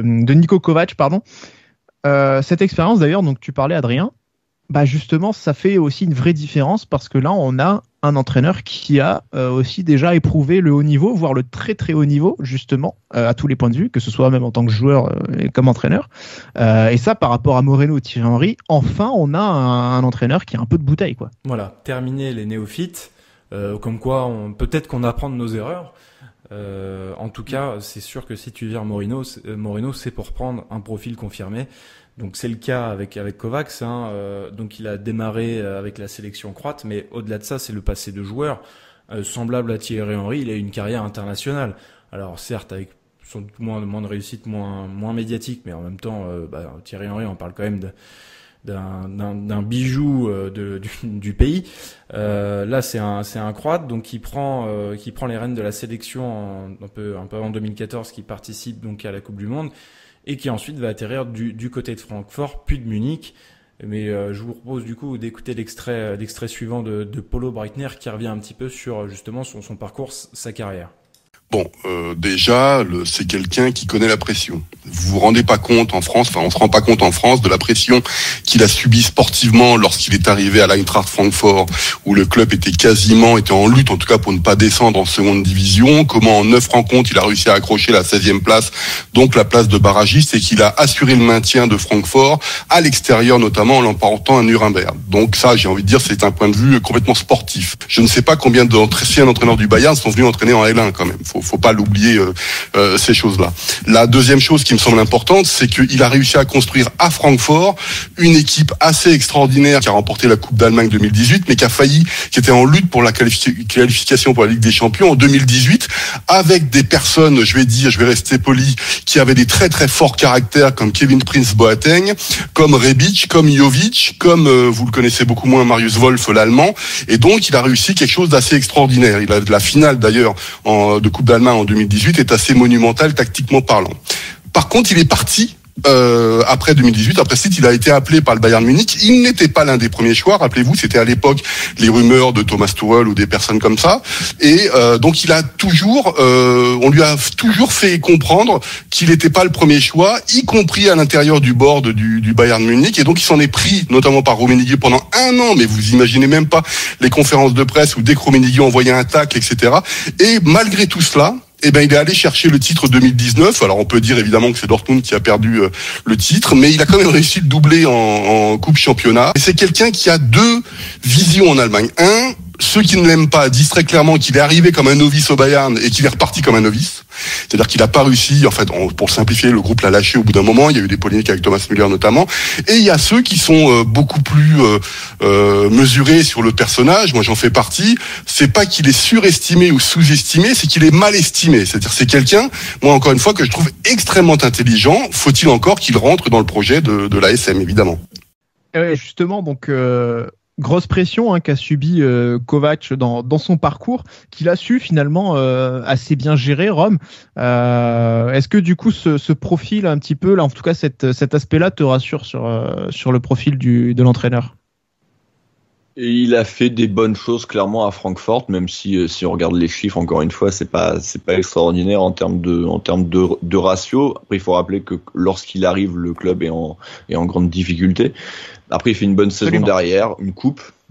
Niko Kovac, pardon. Cette expérience d'ailleurs, donc tu parlais Adrien, bah justement ça fait aussi une vraie différence parce que là on a un entraîneur qui a aussi déjà éprouvé le haut niveau, voire le très très haut niveau justement à tous les points de vue, que ce soit même en tant que joueur et comme entraîneur. Et ça par rapport à Moreno ou Thierry Henry, enfin on a un entraîneur qui a un peu de bouteille quoi. Voilà, terminer les néophytes, comme quoi peut-être qu'on apprend de nos erreurs. En tout cas, c'est sûr que si tu vires Moreno, c'est pour prendre un profil confirmé. Donc c'est le cas avec Kovacs. Donc il a démarré avec la sélection croate, mais au-delà de ça, c'est le passé de joueur semblable à Thierry Henry. Il a eu une carrière internationale. Alors certes, avec sans doute moins de réussite, moins médiatique, mais en même temps, Thierry Henry, on parle quand même d'un bijou du pays. Là c'est un Croate donc qui prend les rênes de la sélection un peu en 2014, qui participe donc à la Coupe du Monde et qui ensuite va atterrir du côté de Francfort puis de Munich. Mais je vous propose du coup d'écouter l'extrait suivant de Polo Breitner qui revient un petit peu sur justement son parcours, sa carrière. Bon, déjà, c'est quelqu'un qui connaît la pression. Vous vous rendez pas compte en France, on se rend pas compte en France de la pression qu'il a subie sportivement lorsqu'il est arrivé à l'Eintracht Francfort, où le club était en lutte, en tout cas pour ne pas descendre en seconde division. Comment en 9 rencontres, il a réussi à accrocher la 16e place, donc la place de barragiste, et qu'il a assuré le maintien de Francfort à l'extérieur, notamment en l'emportant à Nuremberg. Donc ça, j'ai envie de dire, c'est un point de vue complètement sportif. Je ne sais pas combien d'anciens entraîneurs du Bayern sont venus entraîner en L1 quand même. Faut pas l'oublier, ces choses-là. La deuxième chose qui me semble importante, c'est qu'il a réussi à construire à Francfort une équipe assez extraordinaire qui a remporté la Coupe d'Allemagne 2018, mais qui était en lutte pour la qualification pour la Ligue des Champions en 2018, avec des personnes, je vais rester poli, qui avaient des très très forts caractères comme Kevin Prince Boateng, comme Rebic, comme Jovic, comme vous le connaissez beaucoup moins, Marius Wolf, l'Allemand. Et donc il a réussi quelque chose d'assez extraordinaire. Il a la finale d'ailleurs de Coupe d'Allemagne en 2018 est assez monumental tactiquement parlant. Par contre, il est parti après 2018, après il a été appelé par le Bayern Munich. Il n'était pas l'un des premiers choix. Rappelez-vous, c'était à l'époque les rumeurs de Thomas Tuchel ou des personnes comme ça. Et donc il a on lui a toujours fait comprendre qu'il n'était pas le premier choix, y compris à l'intérieur du board du Bayern Munich. Et donc il s'en est pris, notamment par Rummenigge pendant 1 an. Mais vous imaginez même pas les conférences de presse où dès que Rummenigge envoyait un tacle, etc. Et malgré tout cela, il est allé chercher le titre 2019. Alors on peut dire évidemment que c'est Dortmund qui a perdu le titre, mais il a quand même réussi de doubler en Coupe Championnat. Et c'est quelqu'un qui a 2 visions en Allemagne. Ceux qui ne l'aiment pas disent très clairement qu'il est arrivé comme un novice au Bayern et qu'il est reparti comme un novice. C'est-à-dire qu'il n'a pas réussi, en fait, pour simplifier, le groupe l'a lâché au bout d'un moment. Il y a eu des polémiques avec Thomas Müller notamment. Et il y a ceux qui sont beaucoup plus mesurés sur le personnage. Moi, j'en fais partie. C'est pas qu'il est surestimé ou sous-estimé, c'est qu'il est mal estimé. C'est-à-dire c'est quelqu'un, moi encore une fois, que je trouve extrêmement intelligent. Faut-il encore qu'il rentre dans le projet de l'ASM, évidemment. Justement, donc... grosse pression qu'a subi Kovac dans son parcours, qu'il a su finalement assez bien gérer, Rome. Est-ce que du coup ce profil un petit peu, là, en tout cas cet aspect-là te rassure sur le profil de l'entraîneur? Et il a fait des bonnes choses clairement à Francfort, même si on regarde les chiffres, encore une fois, c'est pas extraordinaire en termes de ratio. Après, il faut rappeler que lorsqu'il arrive, le club est en grande difficulté. Après, il fait une bonne saison derrière, une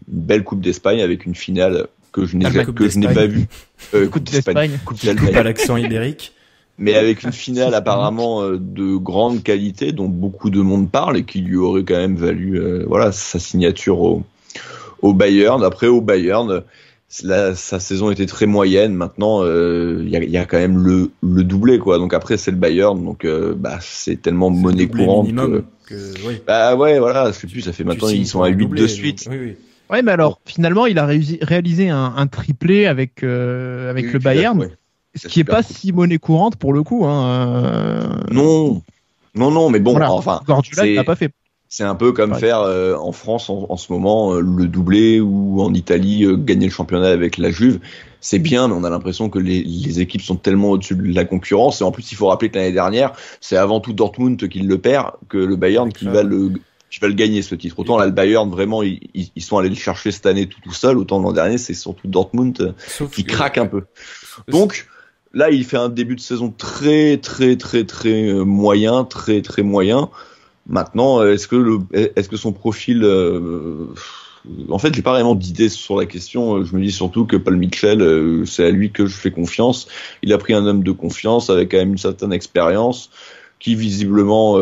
belle coupe d'Espagne avec une finale que je n'ai pas vue. Coupe d'Espagne. Coupe à l'accent ibérique. Mais avec une finale apparemment de grande qualité dont beaucoup de monde parle et qui lui aurait quand même valu sa signature au Bayern. Après, au Bayern, sa saison était très moyenne. Maintenant, il y a quand même le doublé, quoi. Donc après, c'est le Bayern, donc c'est tellement monnaie courante oui. C'est plus, ça fait maintenant ils sont à 8 de suite. Oui. Ouais, mais alors finalement, il a réalisé un triplé avec le Bayern, ce qui est pas si monnaie courante pour le coup. Non, mais bon, voilà. enfin. Guardiola, il l'a pas fait. C'est un peu comme faire en France en ce moment le doublé ou en Italie gagner le championnat avec la Juve. C'est bien, mais on a l'impression que les équipes sont tellement au-dessus de la concurrence. Et en plus, il faut rappeler que l'année dernière, c'est avant tout Dortmund qui le perd que le Bayern qui va le gagner ce titre. Autant là, le Bayern, vraiment, ils sont allés le chercher cette année tout seul. Autant l'an dernier, c'est surtout Dortmund qui craque un peu. Donc là, il fait un début de saison très moyen, très moyen. Maintenant, est-ce que son profil, en fait, j'ai pas vraiment d'idée sur la question. Je me dis surtout que Paul Mitchell, c'est à lui que je fais confiance. Il a pris un homme de confiance avec quand même une certaine expérience, qui visiblement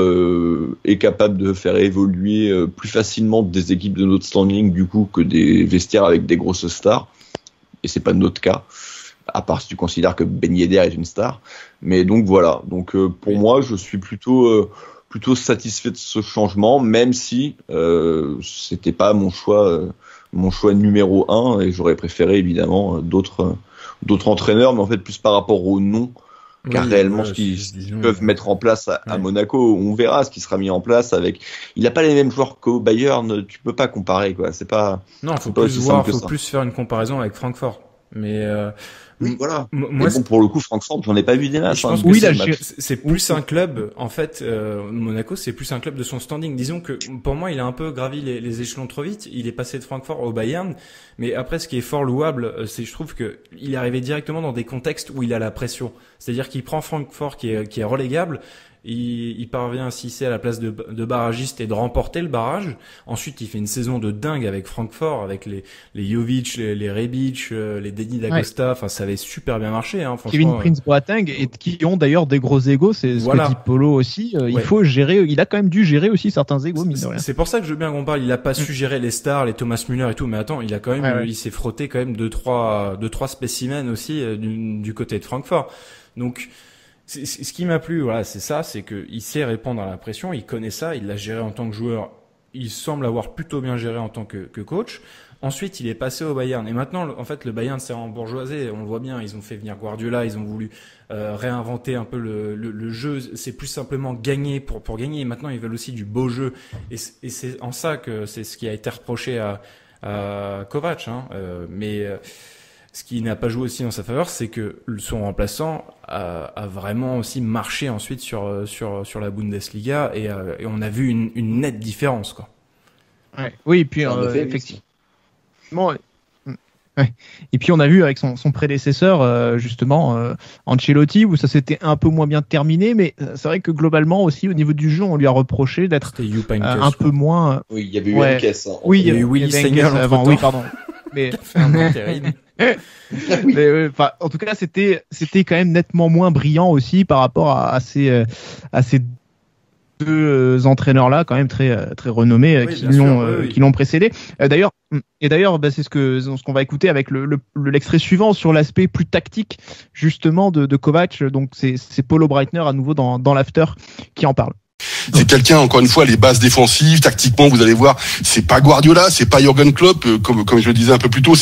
est capable de faire évoluer plus facilement des équipes de notre standing du coup que des vestiaires avec des grosses stars. Et c'est pas notre cas, à part si tu considères que Ben Yedder est une star. Mais donc voilà. Donc pour moi, je suis plutôt satisfait de ce changement, même si c'était pas mon choix numéro 1 et j'aurais préféré évidemment d'autres entraîneurs, mais en fait plus par rapport au nom, car réellement ce qu'ils peuvent mettre en place à Monaco, on verra ce qui sera mis en place avec. Il n'a pas les mêmes joueurs qu'au Bayern, tu peux pas comparer quoi. C'est pas. Non, faut plus faire une comparaison avec Francfort, mais. Oui, voilà. Moi, bon, pour le coup, Francfort, j'en ai pas vu des matchs. Je pense que c'est plus un club, en fait, Monaco, c'est plus un club de son standing. Disons que, pour moi, il a un peu gravi les échelons trop vite. Il est passé de Francfort au Bayern. Mais après, ce qui est fort louable, c'est, je trouve que il est arrivé directement dans des contextes où il a la pression. C'est-à-dire qu'il prend Francfort qui est relégable. Il parvient à s'hisser à la place de barragiste et de remporter le barrage. Ensuite, il fait une saison de dingue avec Francfort, avec les Jovic, les Rebic, les Denis d'Acosta. Enfin, ça avait super bien marché, hein, franchement. Kevin Prince Boateng, et qui ont d'ailleurs des gros égos, c'est ce que dit Polo aussi. Il faut gérer, il a quand même dû gérer aussi certains égos, mine de rien. C'est pour ça que je veux bien qu'on parle. Il a pas su gérer les stars, les Thomas Müller et tout, mais attends, il a quand même, il s'est frotté quand même deux, trois spécimens aussi, du côté de Francfort. Donc, ce qui m'a plu, voilà, c'est ça, c'est que il sait répondre à la pression, il connaît ça, il l'a géré en tant que joueur, il semble avoir plutôt bien géré en tant que coach. Ensuite, il est passé au Bayern, et maintenant, en fait, le Bayern s'est embourgeoisé, on le voit bien, ils ont fait venir Guardiola, ils ont voulu réinventer un peu le jeu, c'est plus simplement gagner pour gagner, et maintenant ils veulent aussi du beau jeu, et c'est en ça que c'est ce qui a été reproché à Kovac, hein, mais ce qui n'a pas joué aussi en sa faveur, c'est que son remplaçant a vraiment aussi marché ensuite sur la Bundesliga et on a vu une nette différence, quoi. Ouais. Oui, et puis effectivement. Ouais. Et puis on a vu avec son prédécesseur justement Ancelotti, où ça s'était un peu moins bien terminé, mais c'est vrai que globalement aussi au niveau du jeu on lui a reproché d'être un peu moins. Oui, il y avait eu une caisse. Oui, il y avait eu Willy Sagnol avant. Oui, pardon. Mais mais en tout cas c'était quand même nettement moins brillant aussi par rapport à ces deux entraîneurs là quand même très renommés qui l'ont précédé. D'ailleurs c'est ce qu'on va écouter avec l'extrait suivant sur l'aspect plus tactique justement de Kovac. Donc c'est Polo Breitner à nouveau dans l'after qui en parle. C'est quelqu'un, encore une fois, les bases défensives, tactiquement, vous allez voir, c'est pas Guardiola, c'est pas Jürgen Klopp, comme je le disais un peu plus tôt,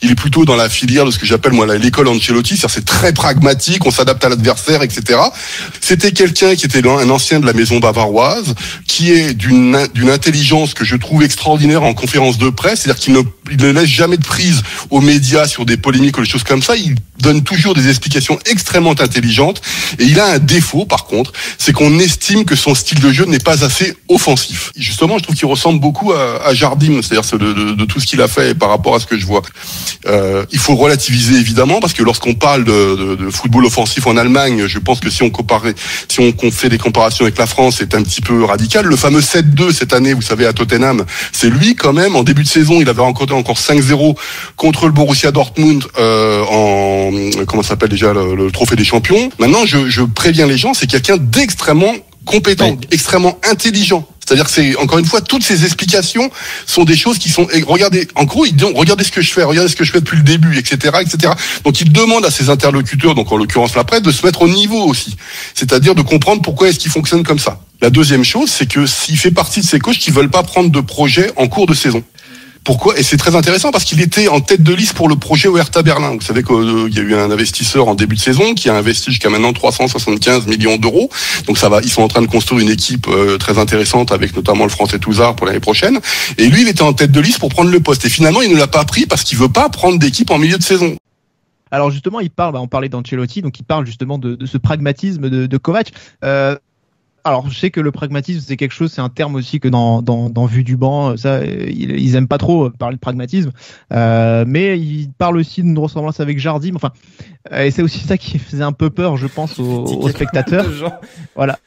il est plutôt dans la filière de ce que j'appelle, moi, l'école Ancelotti, c'est-à-dire c'est très pragmatique, on s'adapte à l'adversaire, etc. C'était quelqu'un qui était un ancien de la maison bavaroise, qui est d'une intelligence que je trouve extraordinaire en conférence de presse, c'est-à-dire qu'il ne laisse jamais de prise aux médias sur des polémiques ou des choses comme ça, il donne toujours des explications extrêmement intelligentes, et il a un défaut, par contre, c'est qu'on estime que son style de jeu n'est pas assez offensif. Et justement, je trouve qu'il ressemble beaucoup à Jardim, c'est-à-dire de tout ce qu'il a fait par rapport à ce que je vois. Il faut relativiser évidemment, parce que lorsqu'on parle de football offensif en Allemagne, je pense que si on fait des comparations avec la France, c'est un petit peu radical. Le fameux 7-2 cette année, vous savez, à Tottenham, c'est lui quand même. En début de saison, il avait rencontré encore 5-0 contre le Borussia Dortmund comment ça s'appelle déjà, le trophée des champions. Maintenant, je préviens les gens, c'est quelqu'un d'extrêmement compétent, extrêmement intelligent. C'est-à-dire que c'est, encore une fois, toutes ces explications sont des choses qui sont, regardez, en gros, ils disent, regardez ce que je fais depuis le début, etc., etc. Donc, il demande à ses interlocuteurs, donc en l'occurrence la presse, de se mettre au niveau aussi. C'est-à-dire de comprendre pourquoi est-ce qu'il fonctionne comme ça. La deuxième chose, c'est que s'il fait partie de ces coachs qui veulent pas prendre de projet en cours de saison. Pourquoi? Et c'est très intéressant parce qu'il était en tête de liste pour le projet Hertha Berlin. Vous savez qu'il y a eu un investisseur en début de saison qui a investi jusqu'à maintenant 375 millions d'euros. Donc ça va, ils sont en train de construire une équipe très intéressante avec notamment le Français Touzard pour l'année prochaine. Et lui, il était en tête de liste pour prendre le poste. Et finalement, il ne l'a pas pris parce qu'il veut pas prendre d'équipe en milieu de saison. Alors justement, on parlait d'Ancelotti, donc il parle justement de ce pragmatisme de Kovac. Alors, je sais que le pragmatisme, c'est quelque chose, c'est un terme aussi que dans Vue du banc, ça, ils aiment pas trop parler de pragmatisme, mais il parle aussi d'une ressemblance avec Jardim. Enfin, et c'est aussi ça qui faisait un peu peur, je pense, aux spectateurs. Voilà.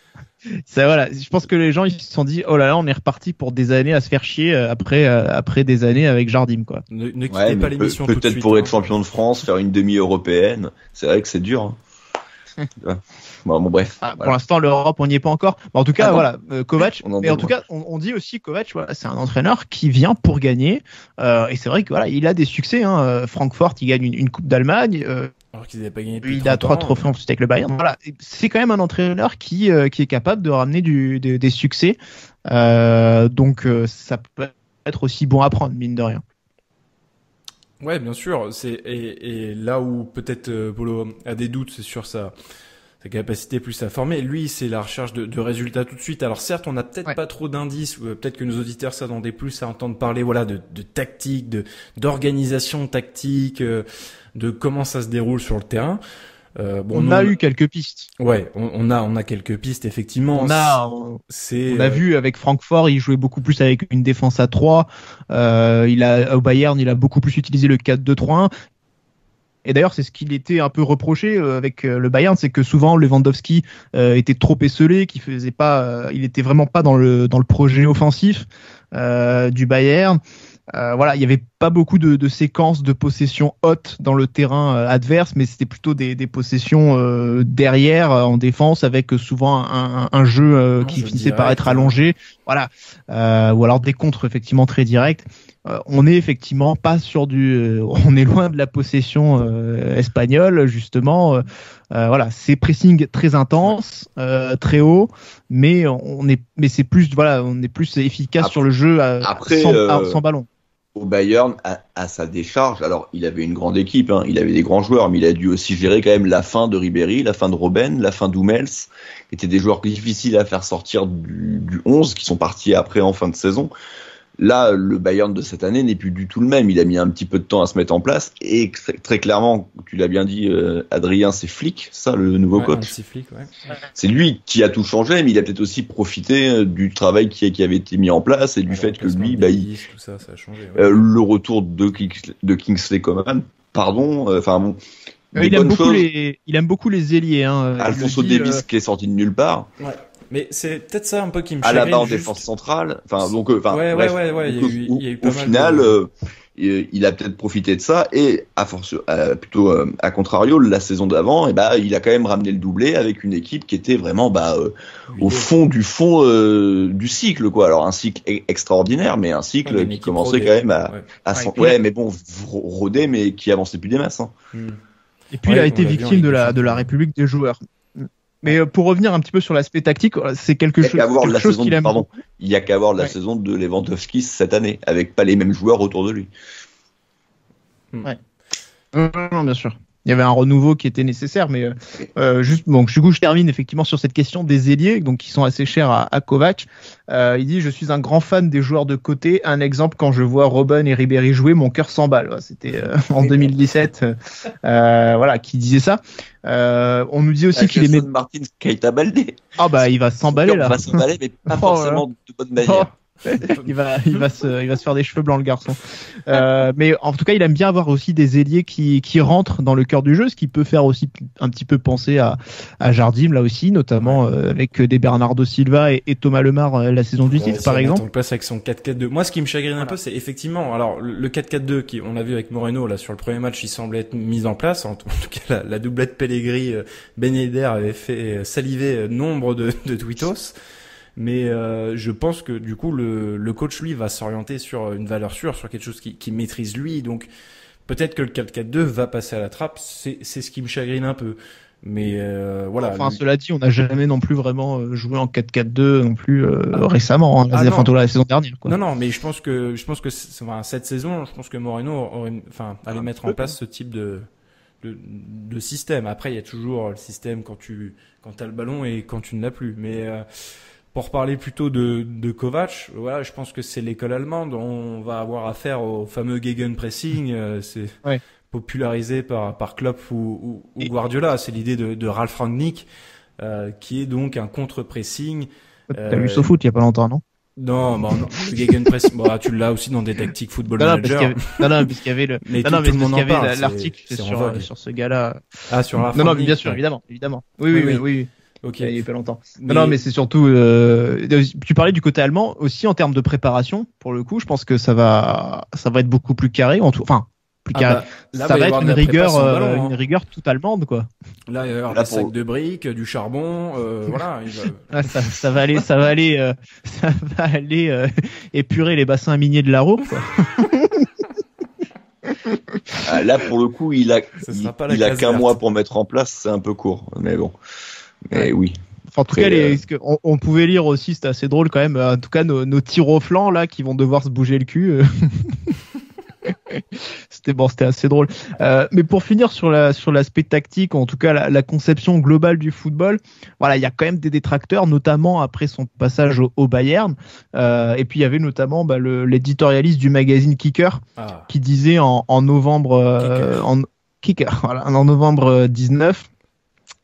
Ça, voilà. Je pense que les gens ils se sont dit, oh là là, on est reparti pour des années à se faire chier après des années avec Jardim, quoi. Ne quittez pas l'émission tout de peut-être suite. pour être champion de France, faire une demi-européenne, c'est vrai que c'est dur. Hein. Bon, bref. Voilà. Pour l'instant, l'Europe, on n'y est pas encore. Mais en tout cas, voilà, Kovac. On mais en tout cas, on dit aussi Kovac, voilà, c'est un entraîneur qui vient pour gagner. Et c'est vrai que voilà, il a des succès. Hein. Francfort, il gagne une Coupe d'Allemagne. Alors qu'ils n'avaient pas gagné depuis il a 3 trophées en plus avec le Bayern. Voilà, c'est quand même un entraîneur qui est capable de ramener des succès. Donc, ça peut être aussi bon à prendre, mine de rien. Ouais, bien sûr. Et là où peut-être Polo a des doutes, c'est sur sa capacité plus à former. Lui, c'est la recherche de résultats tout de suite. Alors certes, on n'a peut-être pas trop d'indices, peut-être que nos auditeurs s'attendaient plus à entendre parler, voilà, de tactique, d'organisation tactique, de comment ça se déroule sur le terrain. On a eu quelques pistes. Ouais, on a quelques pistes, effectivement. On a vu avec Francfort, il jouait beaucoup plus avec une défense à 3. Au Bayern, il a beaucoup plus utilisé le 4-2-3-1. Et d'ailleurs, c'est ce qu'il était un peu reproché avec le Bayern, c'est que souvent Lewandowski était trop esselé, il était vraiment pas dans le projet offensif du Bayern. Voilà, il y avait pas beaucoup de séquences de possession haute dans le terrain adverse, mais c'était plutôt des possessions derrière en défense avec souvent un jeu qui finissait direct, par être allongé. Voilà, ou alors des contres effectivement très directs. On est effectivement pas sur on est loin de la possession espagnole justement. Voilà, c'est pressing très intense, très haut, mais c'est plus on est plus efficace sur le jeu sans ballon. Au Bayern, à sa décharge, alors il avait une grande équipe, hein, il avait des grands joueurs, mais il a dû aussi gérer quand même la fin de Ribéry, la fin de Robben, la fin d'Hummels, qui étaient des joueurs difficiles à faire sortir du 11, qui sont partis après en fin de saison. Là, le Bayern de cette année n'est plus du tout le même. Il a mis un petit peu de temps à se mettre en place. Et très clairement, tu l'as bien dit, Adrien, c'est Flick, ça, le nouveau coach. C'est Flick, ouais. C'est lui qui a tout changé, mais il a peut-être aussi profité du travail qui avait été mis en place et du fait que lui, tout ça a changé. Ouais. Le retour de Kingsley Coman, bon. Il aime beaucoup les ailiers. Hein, Alphonso Davies qui est sorti de nulle part. Ouais. Mais c'est peut-être ça un peu qui me chagrine. À la barre en juste. défense centrale. Il y a eu pas au final, il a peut-être profité de ça et à contrario, la saison d'avant, il a quand même ramené le doublé avec une équipe qui était vraiment au fond du cycle, quoi. Alors un cycle extraordinaire, mais un cycle qui commençait rodé. Quand même mais bon, rodé, mais qui avançait plus des masses. Hein. Et puis il a été victime de la République des joueurs. Mais pour revenir un petit peu sur l'aspect tactique, c'est quelque chose qu'il aime. Pardon, il y a qu'à voir la saison de Lewandowski cette année, avec pas les mêmes joueurs autour de lui. Ouais. Non, bien sûr. Il y avait un renouveau qui était nécessaire, mais je termine effectivement sur cette question des ailiers, donc qui sont assez chers à Kovac. Il dit: je suis un grand fan des joueurs de côté. Un exemple, quand je vois Robben et Ribéry jouer, mon cœur s'emballe. C'était en 2017, qui disait ça. On nous dit aussi qu'il aimait Martins Keita Baldé. Ah il va s'emballer là. Il va s'emballer, mais pas forcément de bonne manière. il va se faire des cheveux blancs, le garçon. Mais en tout cas, il aime bien avoir aussi des ailiers qui rentrent dans le cœur du jeu, ce qui peut faire aussi un petit peu penser à Jardim là aussi, notamment avec des Bernardo Silva et Thomas Lemar la saison du titre par exemple. On passe avec son 4-4-2. Moi, ce qui me chagrine un peu, c'est effectivement, alors le 4-4-2 on l'a vu avec Moreno là sur le premier match, il semblait être mis en place. En tout cas, la doublette Pellegrini Ben Yedder avait fait saliver nombre de tweetos. Mais je pense que du coup le coach lui va s'orienter sur une valeur sûre, sur quelque chose qui maîtrise lui, donc peut-être que le 4-4-2 va passer à la trappe. C'est ce qui me chagrine un peu. Mais voilà. Enfin, cela dit, on n'a jamais non plus vraiment joué en 4-4-2 non plus récemment, la saison dernière. Quoi. Non, mais je pense que cette saison, je pense que Moreno allait mettre en place ce type de système. Après, il y a toujours le système quand t'as le ballon et quand tu ne l'as plus. Mais pour parler plutôt de Kovac, voilà, je pense que c'est l'école allemande. On va avoir affaire au fameux Gegenpressing. C'est popularisé par Klopp ou Guardiola. C'est l'idée de Ralf Rangnick, qui est donc un contre-pressing. T'as vu ce foot il y a pas longtemps, non? Non, le Gegenpressing, tu l'as aussi dans des tactiques Football Manager. Parce qu'il y avait l'article sur ce gars-là. Ah, sur Ralf Rangnick. Non, bien sûr, évidemment. Oui. Ok. Il y a pas longtemps. Non, mais c'est surtout, tu parlais du côté allemand aussi en termes de préparation. Pour le coup, je pense que ça va être beaucoup plus carré. Plus carré. Ça va être une rigueur toute allemande, quoi. Là, il va y avoir des sacs de briques, du charbon, voilà. Ça va aller épurer les bassins miniers de la Ruhr, quoi. Là, pour le coup, il a qu'un mois pour mettre en place, c'est un peu court, mais bon. Mais oui. Enfin, en tout cas, on pouvait lire aussi, c'était assez drôle quand même. En tout cas, nos tirs au flanc là, qui vont devoir se bouger le cul. C'était assez drôle. Mais pour finir sur l'aspect tactique, en tout cas la conception globale du football, voilà, il y a quand même des détracteurs, notamment après son passage au Bayern. Et puis il y avait notamment l'éditorialiste du magazine Kicker qui disait en novembre en novembre 19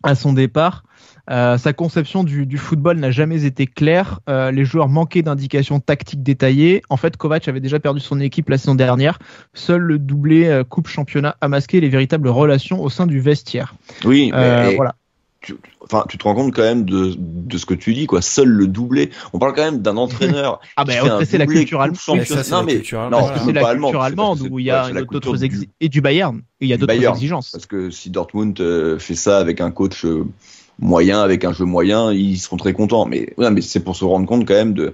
à son départ. Sa conception du football n'a jamais été claire. Les joueurs manquaient d'indications tactiques détaillées. En fait, Kovac avait déjà perdu son équipe la saison dernière. Seul le doublé Coupe Championnat a masqué les véritables relations au sein du vestiaire. Oui, mais voilà. Tu te rends compte quand même de ce que tu dis, quoi. Seul le doublé. On parle quand même d'un entraîneur. C'est la culture allemande. C'est la culture allemande où il y a d'autres et du Bayern. Il y a d'autres exigences. Parce que si Dortmund fait ça avec un coach moyen, avec un jeu moyen, ils seront très contents. Mais c'est pour se rendre compte quand même de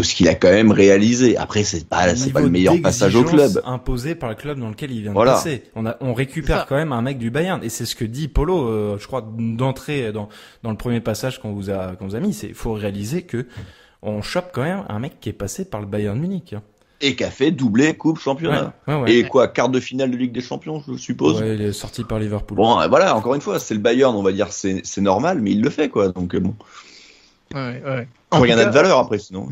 ce qu'il a quand même réalisé. Après, c'est pas le meilleur passage au club. Imposé par le club dans lequel il vient de passer. On récupère quand même un mec du Bayern. Et c'est ce que dit Polo, je crois, d'entrée dans le premier passage qu'on vous a mis. Il faut réaliser que on chope quand même un mec qui est passé par le Bayern Munich. Et qui a fait doublé Coupe Championnat. Ouais. Et quoi, quart de finale de Ligue des Champions, je suppose. Ouais, il est sorti par Liverpool. Bon, voilà, encore une fois, c'est le Bayern, on va dire, c'est normal, mais il le fait, quoi. Donc bon. Ouais. Rien n'a de valeur après, sinon.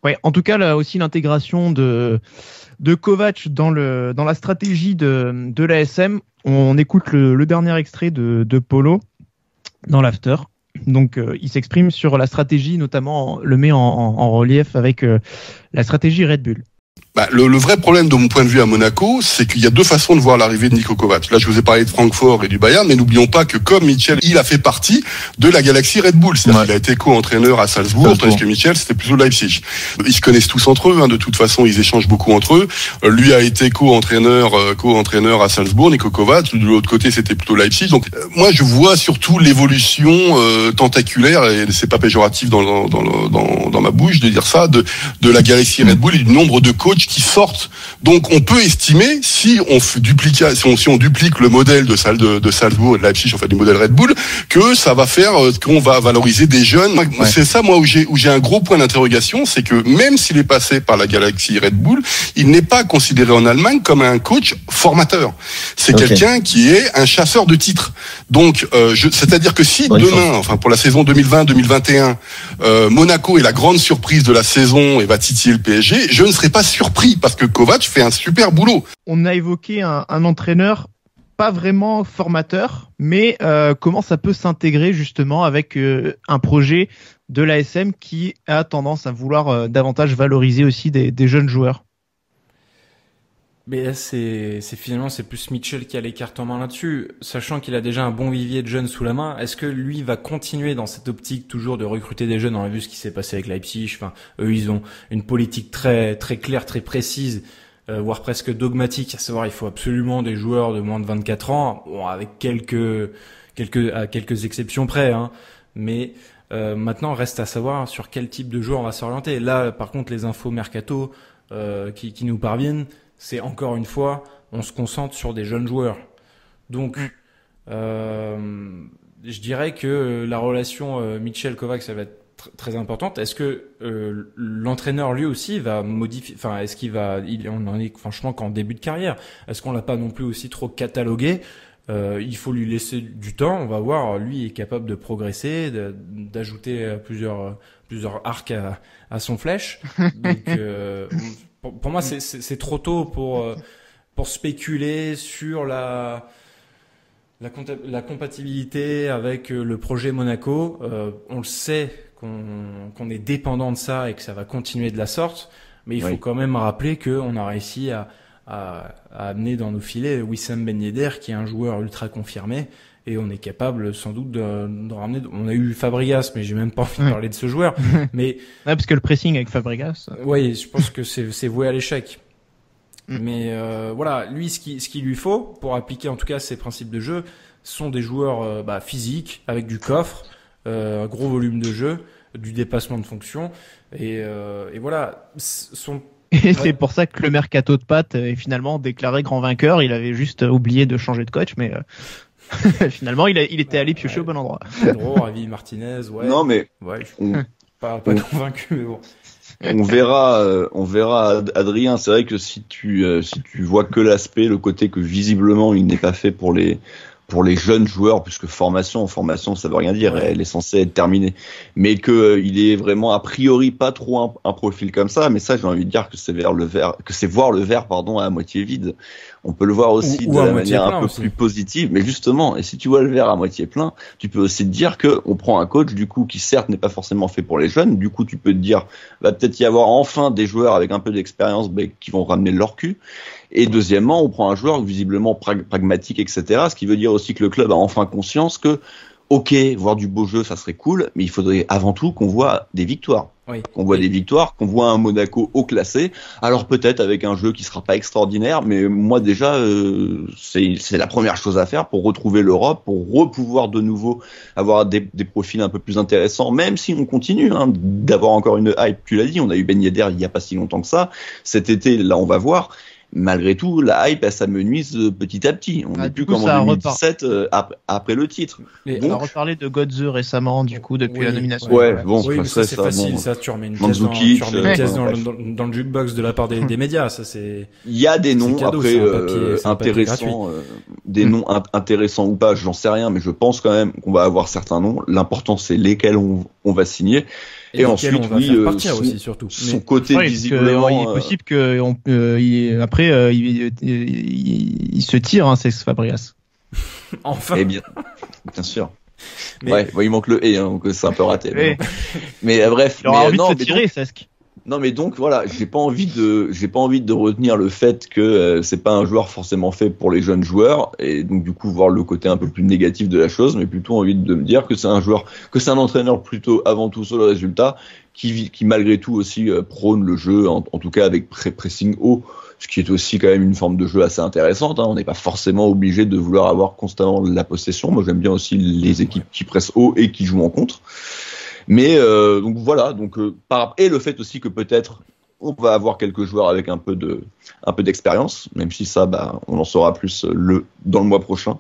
Ouais, en tout cas, là aussi l'intégration de Kovac dans la stratégie de l'ASM. On écoute le dernier extrait de Polo dans l'after. Donc, il s'exprime sur la stratégie, notamment le met en relief avec la stratégie Red Bull. Le vrai problème de mon point de vue à Monaco, c'est qu'il y a deux façons de voir l'arrivée de Niko Kovac. Là, je vous ai parlé de Francfort et du Bayern, mais n'oublions pas que comme Michel, il a fait partie de la galaxie Red Bull. C'est-à-dire qu'il a été co-entraîneur à Salzbourg, tandis que Michel, c'était plutôt Leipzig. Ils se connaissent tous entre eux, de toute façon, ils échangent beaucoup entre eux. Lui a été co-entraîneur à Salzbourg, Niko Kovac. De l'autre côté, c'était plutôt Leipzig. Donc, moi, je vois surtout l'évolution tentaculaire, et c'est pas péjoratif dans ma bouche de dire ça, de la galaxie Red Bull et du nombre de coachs qui sortent. Donc on peut estimer, si on duplique le modèle de Salzbourg et de Leipzig, en fait du modèle Red Bull, que ça va faire qu'on va valoriser des jeunes. Ouais. C'est ça moi où j'ai un gros point d'interrogation, c'est que même s'il est passé par la galaxie Red Bull, il n'est pas considéré en Allemagne comme un coach formateur. C'est quelqu'un qui est un chasseur de titres. Donc c'est-à-dire que si demain, enfin pour la saison 2020-2021, Monaco est la grande surprise de la saison et va titiller le PSG, je ne serais pas surpris parce que Kovac fait un super boulot. On a évoqué un entraîneur pas vraiment formateur, mais comment ça peut s'intégrer justement avec un projet de l'ASM qui a tendance à vouloir davantage valoriser aussi des jeunes joueurs. Mais là, c'est plus Mitchell qui a les cartes en main là-dessus, sachant qu'il a déjà un bon vivier de jeunes sous la main. Est-ce que lui va continuer dans cette optique toujours de recruter des jeunes? On a vu ce qui s'est passé avec Leipzig. Enfin, eux, ils ont une politique très très claire, très précise, voire presque dogmatique, à savoir il faut absolument des joueurs de moins de 24 ans, bon, avec quelques exceptions près, hein. Mais maintenant, reste à savoir sur quel type de joueur on va s'orienter. Là, par contre, les infos mercato qui nous parviennent, c'est encore une fois, on se concentre sur des jeunes joueurs. Donc, Je dirais que la relation Mitchell Kovacs, ça va être très importante. Est-ce que l'entraîneur lui aussi va modifier, enfin est-ce qu'il va, on en est franchement qu'en début de carrière. Est-ce qu'on l'a pas non plus aussi trop catalogué? Il faut lui laisser du temps. On va voir. Lui est capable de progresser, d'ajouter plusieurs arcs à son flèche. Donc pour moi c'est trop tôt pour spéculer sur la compatibilité avec le projet Monaco. On le sait qu'on est dépendant de ça et que ça va continuer de la sorte, mais il faut quand même rappeler qu'on a réussi à amener dans nos filets Wissam Ben Yedder, qui est un joueur ultra confirmé, et on est capable sans doute de ramener. On a eu Fabregas, mais j'ai même pas envie de parler de ce joueur. Mais parce que le pressing avec Fabregas. Oui, je pense que c'est voué à l'échec. Mais voilà, lui, ce qu'il lui faut pour appliquer en tout cas ses principes de jeu sont des joueurs physiques, avec du coffre, un gros volume de jeu, du dépassement de fonction, et voilà. Et c'est pour ça que le mercato de Pat est finalement déclaré grand vainqueur. Il avait juste oublié de changer de coach, mais finalement il était allé piocher au bon endroit. Pedro, Ravi, Martinez, Non mais pas convaincu, mais bon. On verra, Adrien. C'est vrai que si tu vois que l'aspect, le côté que visiblement il n'est pas fait pour les jeunes joueurs, puisque formation, ça veut rien dire, elle est censée être terminée, mais que il est vraiment a priori pas trop un profil comme ça. Mais ça, j'ai envie de dire que c'est voir le verre, à moitié vide. On peut le voir aussi de la manière un peu plus positive, mais justement, et si tu vois le verre à moitié plein, tu peux aussi te dire que on prend un coach du coup qui certes n'est pas forcément fait pour les jeunes. Du coup, tu peux te dire va peut-être y avoir enfin des joueurs avec un peu d'expérience qui vont ramener leur cul. Et deuxièmement, on prend un joueur visiblement pragmatique, etc. Ce qui veut dire aussi que le club a enfin conscience que, ok, voir du beau jeu, ça serait cool, mais il faudrait avant tout qu'on voit des victoires. Qu'on voit des victoires, qu'on voit un Monaco haut classé. Alors peut-être avec un jeu qui sera pas extraordinaire, mais moi déjà, c'est la première chose à faire pour retrouver l'Europe, pour pouvoir de nouveau avoir des profils un peu plus intéressants, même si on continue d'avoir encore une hype. Tu l'as dit, on a eu Ben Yedder il y a pas si longtemps que ça. Cet été, là, on va voir. Malgré tout, la hype, elle s'amenuise petit à petit. On n'est plus comme en 2017 après le titre. On a reparlé de Godze récemment, du coup, depuis la nomination. Mais ça c'est facile. Ça, tu remets une pièce dans le jukebox de la part des médias. Ça, c'est. Il y a des noms après intéressants, des noms intéressants ou pas, j'en sais rien, mais je pense quand même qu'on va avoir certains noms. L'important, c'est lesquels on va signer. Et ensuite, aussi, surtout. Son côté visiblement. Il est possible que après il se tire, c'est Fabregas. Enfin. Eh bien sûr. Mais... il manque le donc c'est un peu raté. Mais bref. Il aura envie de se tirer, Cesc. Non, mais donc voilà, j'ai pas envie de retenir le fait que c'est pas un joueur forcément fait pour les jeunes joueurs, et donc du coup voir le côté un peu plus négatif de la chose, mais plutôt envie de me dire que c'est un entraîneur plutôt avant tout sur le résultat, qui malgré tout aussi prône le jeu, en tout cas avec pressing haut, ce qui est aussi quand même une forme de jeu assez intéressante. On n'est pas forcément obligé de vouloir avoir constamment la possession. Moi, j'aime bien aussi les équipes qui pressent haut et qui jouent en contre. Mais donc voilà, et le fait aussi que peut-être on va avoir quelques joueurs avec un peu d'expérience, même si ça, on en saura plus dans le mois prochain.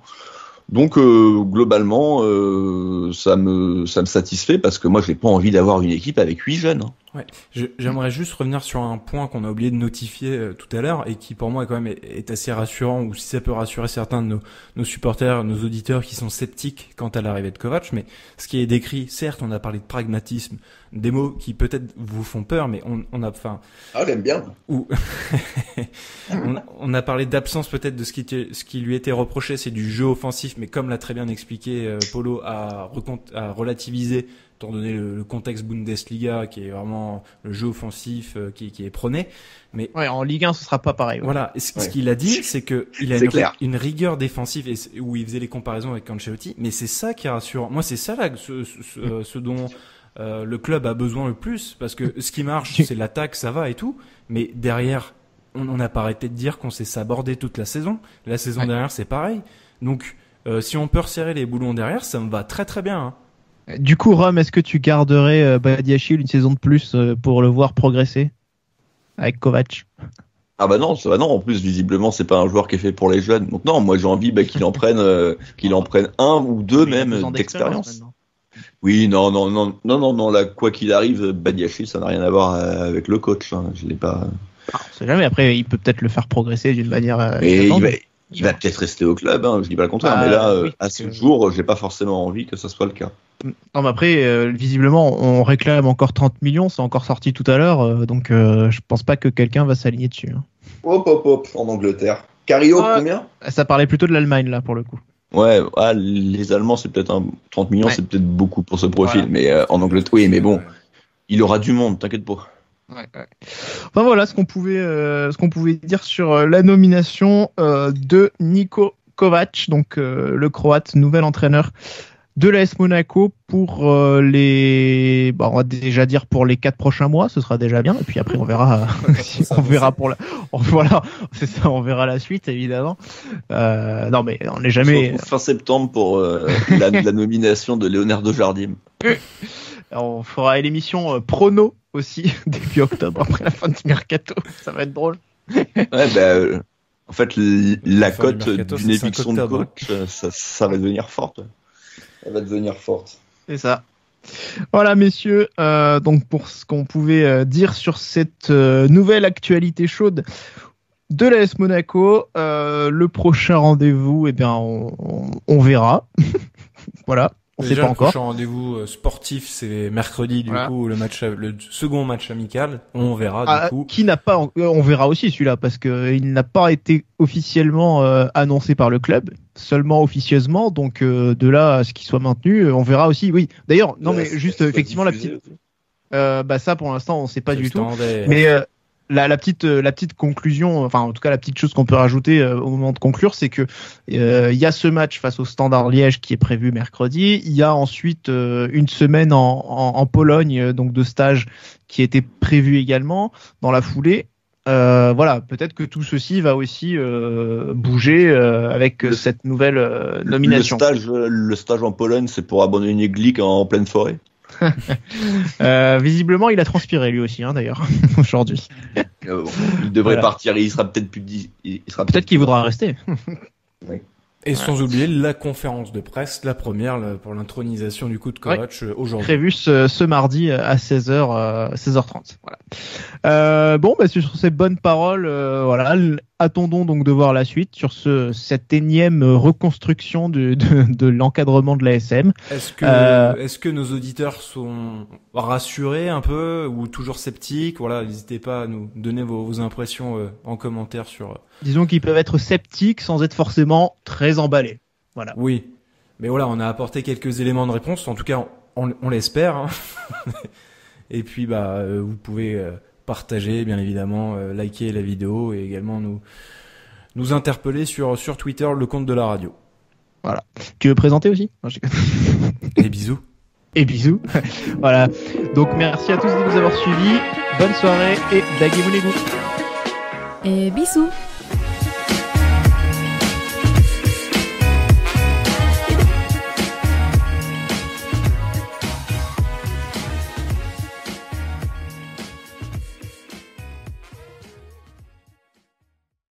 Donc globalement, ça me satisfait parce que moi j'ai pas envie d'avoir une équipe avec 8 jeunes. Ouais, j'aimerais juste revenir sur un point qu'on a oublié de notifier tout à l'heure et qui pour moi quand même est assez rassurant, ou si ça peut rassurer certains de nos supporters, nos auditeurs qui sont sceptiques quant à l'arrivée de Kovac. Mais ce qui est décrit, certes, on a parlé de pragmatisme, des mots qui peut-être vous font peur, mais on a, j'aime bien. On a parlé d'absence peut-être de ce qui lui était reproché, c'est du jeu offensif, mais comme l'a très bien expliqué Polo, à relativiser, étant donné le contexte Bundesliga qui est vraiment le jeu offensif qui est prôné. Mais en Ligue 1 ce sera pas pareil. Voilà, ce qu'il a dit, c'est que il a une rigueur défensive, où il faisait les comparaisons avec Ancelotti, mais c'est ça qui est rassurant. Moi, c'est ça là ce dont le club a besoin le plus, parce que ce qui marche, c'est l'attaque, ça va et tout, mais derrière, on n'a pas arrêté de dire qu'on s'est sabordé toute la saison. La saison dernière, c'est pareil. Donc, si on peut resserrer les boulons derrière, ça me va très très bien. Du coup, Rome, est-ce que tu garderais Badiachil une saison de plus pour le voir progresser avec Kovac? Ah bah non, ça va non. En plus, visiblement, c'est pas un joueur qui est fait pour les jeunes. Donc non, moi j'ai envie qu'il en prenne un ou deux même d'expérience. Oui, non. Là, quoi qu'il arrive, Badiachil, ça n'a rien à voir avec le coach. Hein. Je l'ai pas. On sait jamais. Après, il peut peut-être le faire progresser d'une manière. Et il va peut-être rester au club. Hein. Je dis pas le contraire. Mais là, à ce jour, j'ai pas forcément envie que ça soit le cas. Non, mais après, visiblement, on réclame encore 30 millions. C'est encore sorti tout à l'heure. Donc, je pense pas que quelqu'un va s'aligner dessus. Hein. Hop, en Angleterre. Cario, combien ? Ça parlait plutôt de l'Allemagne là pour le coup. Ouais, les Allemands, c'est peut-être 30 millions, c'est peut-être beaucoup pour ce profil, mais en Angleterre, oui, mais bon, il aura du monde, t'inquiète pas. Ouais. Enfin voilà ce qu'on pouvait dire sur la nomination de Niko Kovac, donc le Croate, nouvel entraîneur de l'AS Monaco pour on va déjà dire pour les 4 prochains mois, ce sera déjà bien, et puis après on verra on verra la suite évidemment. Non mais on n'est jamais fin septembre pour la nomination de Leonardo Jardim. On fera l'émission prono aussi début octobre après la fin du mercato, ça va être drôle. Ouais en fait la cote d'une éviction de coach ça va devenir forte. Elle va devenir forte. C'est ça. Voilà, messieurs. Donc, pour ce qu'on pouvait dire sur cette nouvelle actualité chaude de l'AS Monaco, le prochain rendez-vous, eh bien, on verra. Voilà. On sait pas encore. Le prochain rendez-vous sportif, c'est mercredi, du coup, le second match amical. On verra, du coup. Qui n'a pas, on verra aussi celui-là, parce que il n'a pas été officiellement annoncé par le club, seulement officieusement. Donc, de là à ce qu'il soit maintenu, on verra aussi. Oui. D'ailleurs, non, mais juste, effectivement, la petite, ça, pour l'instant, on sait pas du tout. Mais, la petite conclusion, enfin en tout cas la petite chose qu'on peut rajouter au moment de conclure, c'est que il y a ce match face au Standard Liège qui est prévu mercredi. Il y a ensuite une semaine en Pologne, donc de stage qui était prévu également dans la foulée. Voilà, peut-être que tout ceci va aussi bouger avec cette nouvelle nomination. Le stage en Pologne, c'est pour abandonner Glick en pleine forêt. Visiblement, il a transpiré lui aussi, d'ailleurs, aujourd'hui. Il devrait partir. Il sera peut-être peut-être qu'il voudra rester. Oui. Et sans oublier la conférence de presse, la première pour l'intronisation du coup de Kovac aujourd'hui. Prévu ce mardi à 16h30. Voilà. Sur ces bonnes paroles, attendons donc de voir la suite sur cette énième reconstruction de l'encadrement de l'ASM. Est-ce que nos auditeurs sont rassurés un peu ou toujours sceptiques? Voilà, n'hésitez pas à nous donner vos impressions en commentaire sur. Disons qu'ils peuvent être sceptiques sans être forcément très emballés. Voilà. Oui, mais voilà, on a apporté quelques éléments de réponse. En tout cas, on l'espère. Hein. Et puis, vous pouvez partager, bien évidemment, liker la vidéo et également nous interpeller sur Twitter, le compte de la radio. Voilà. Tu veux présenter aussi? Et bisous. Et bisous. Voilà. Donc, merci à tous de nous avoir suivis. Bonne soirée et Daguez-vous les goûts. Et bisous.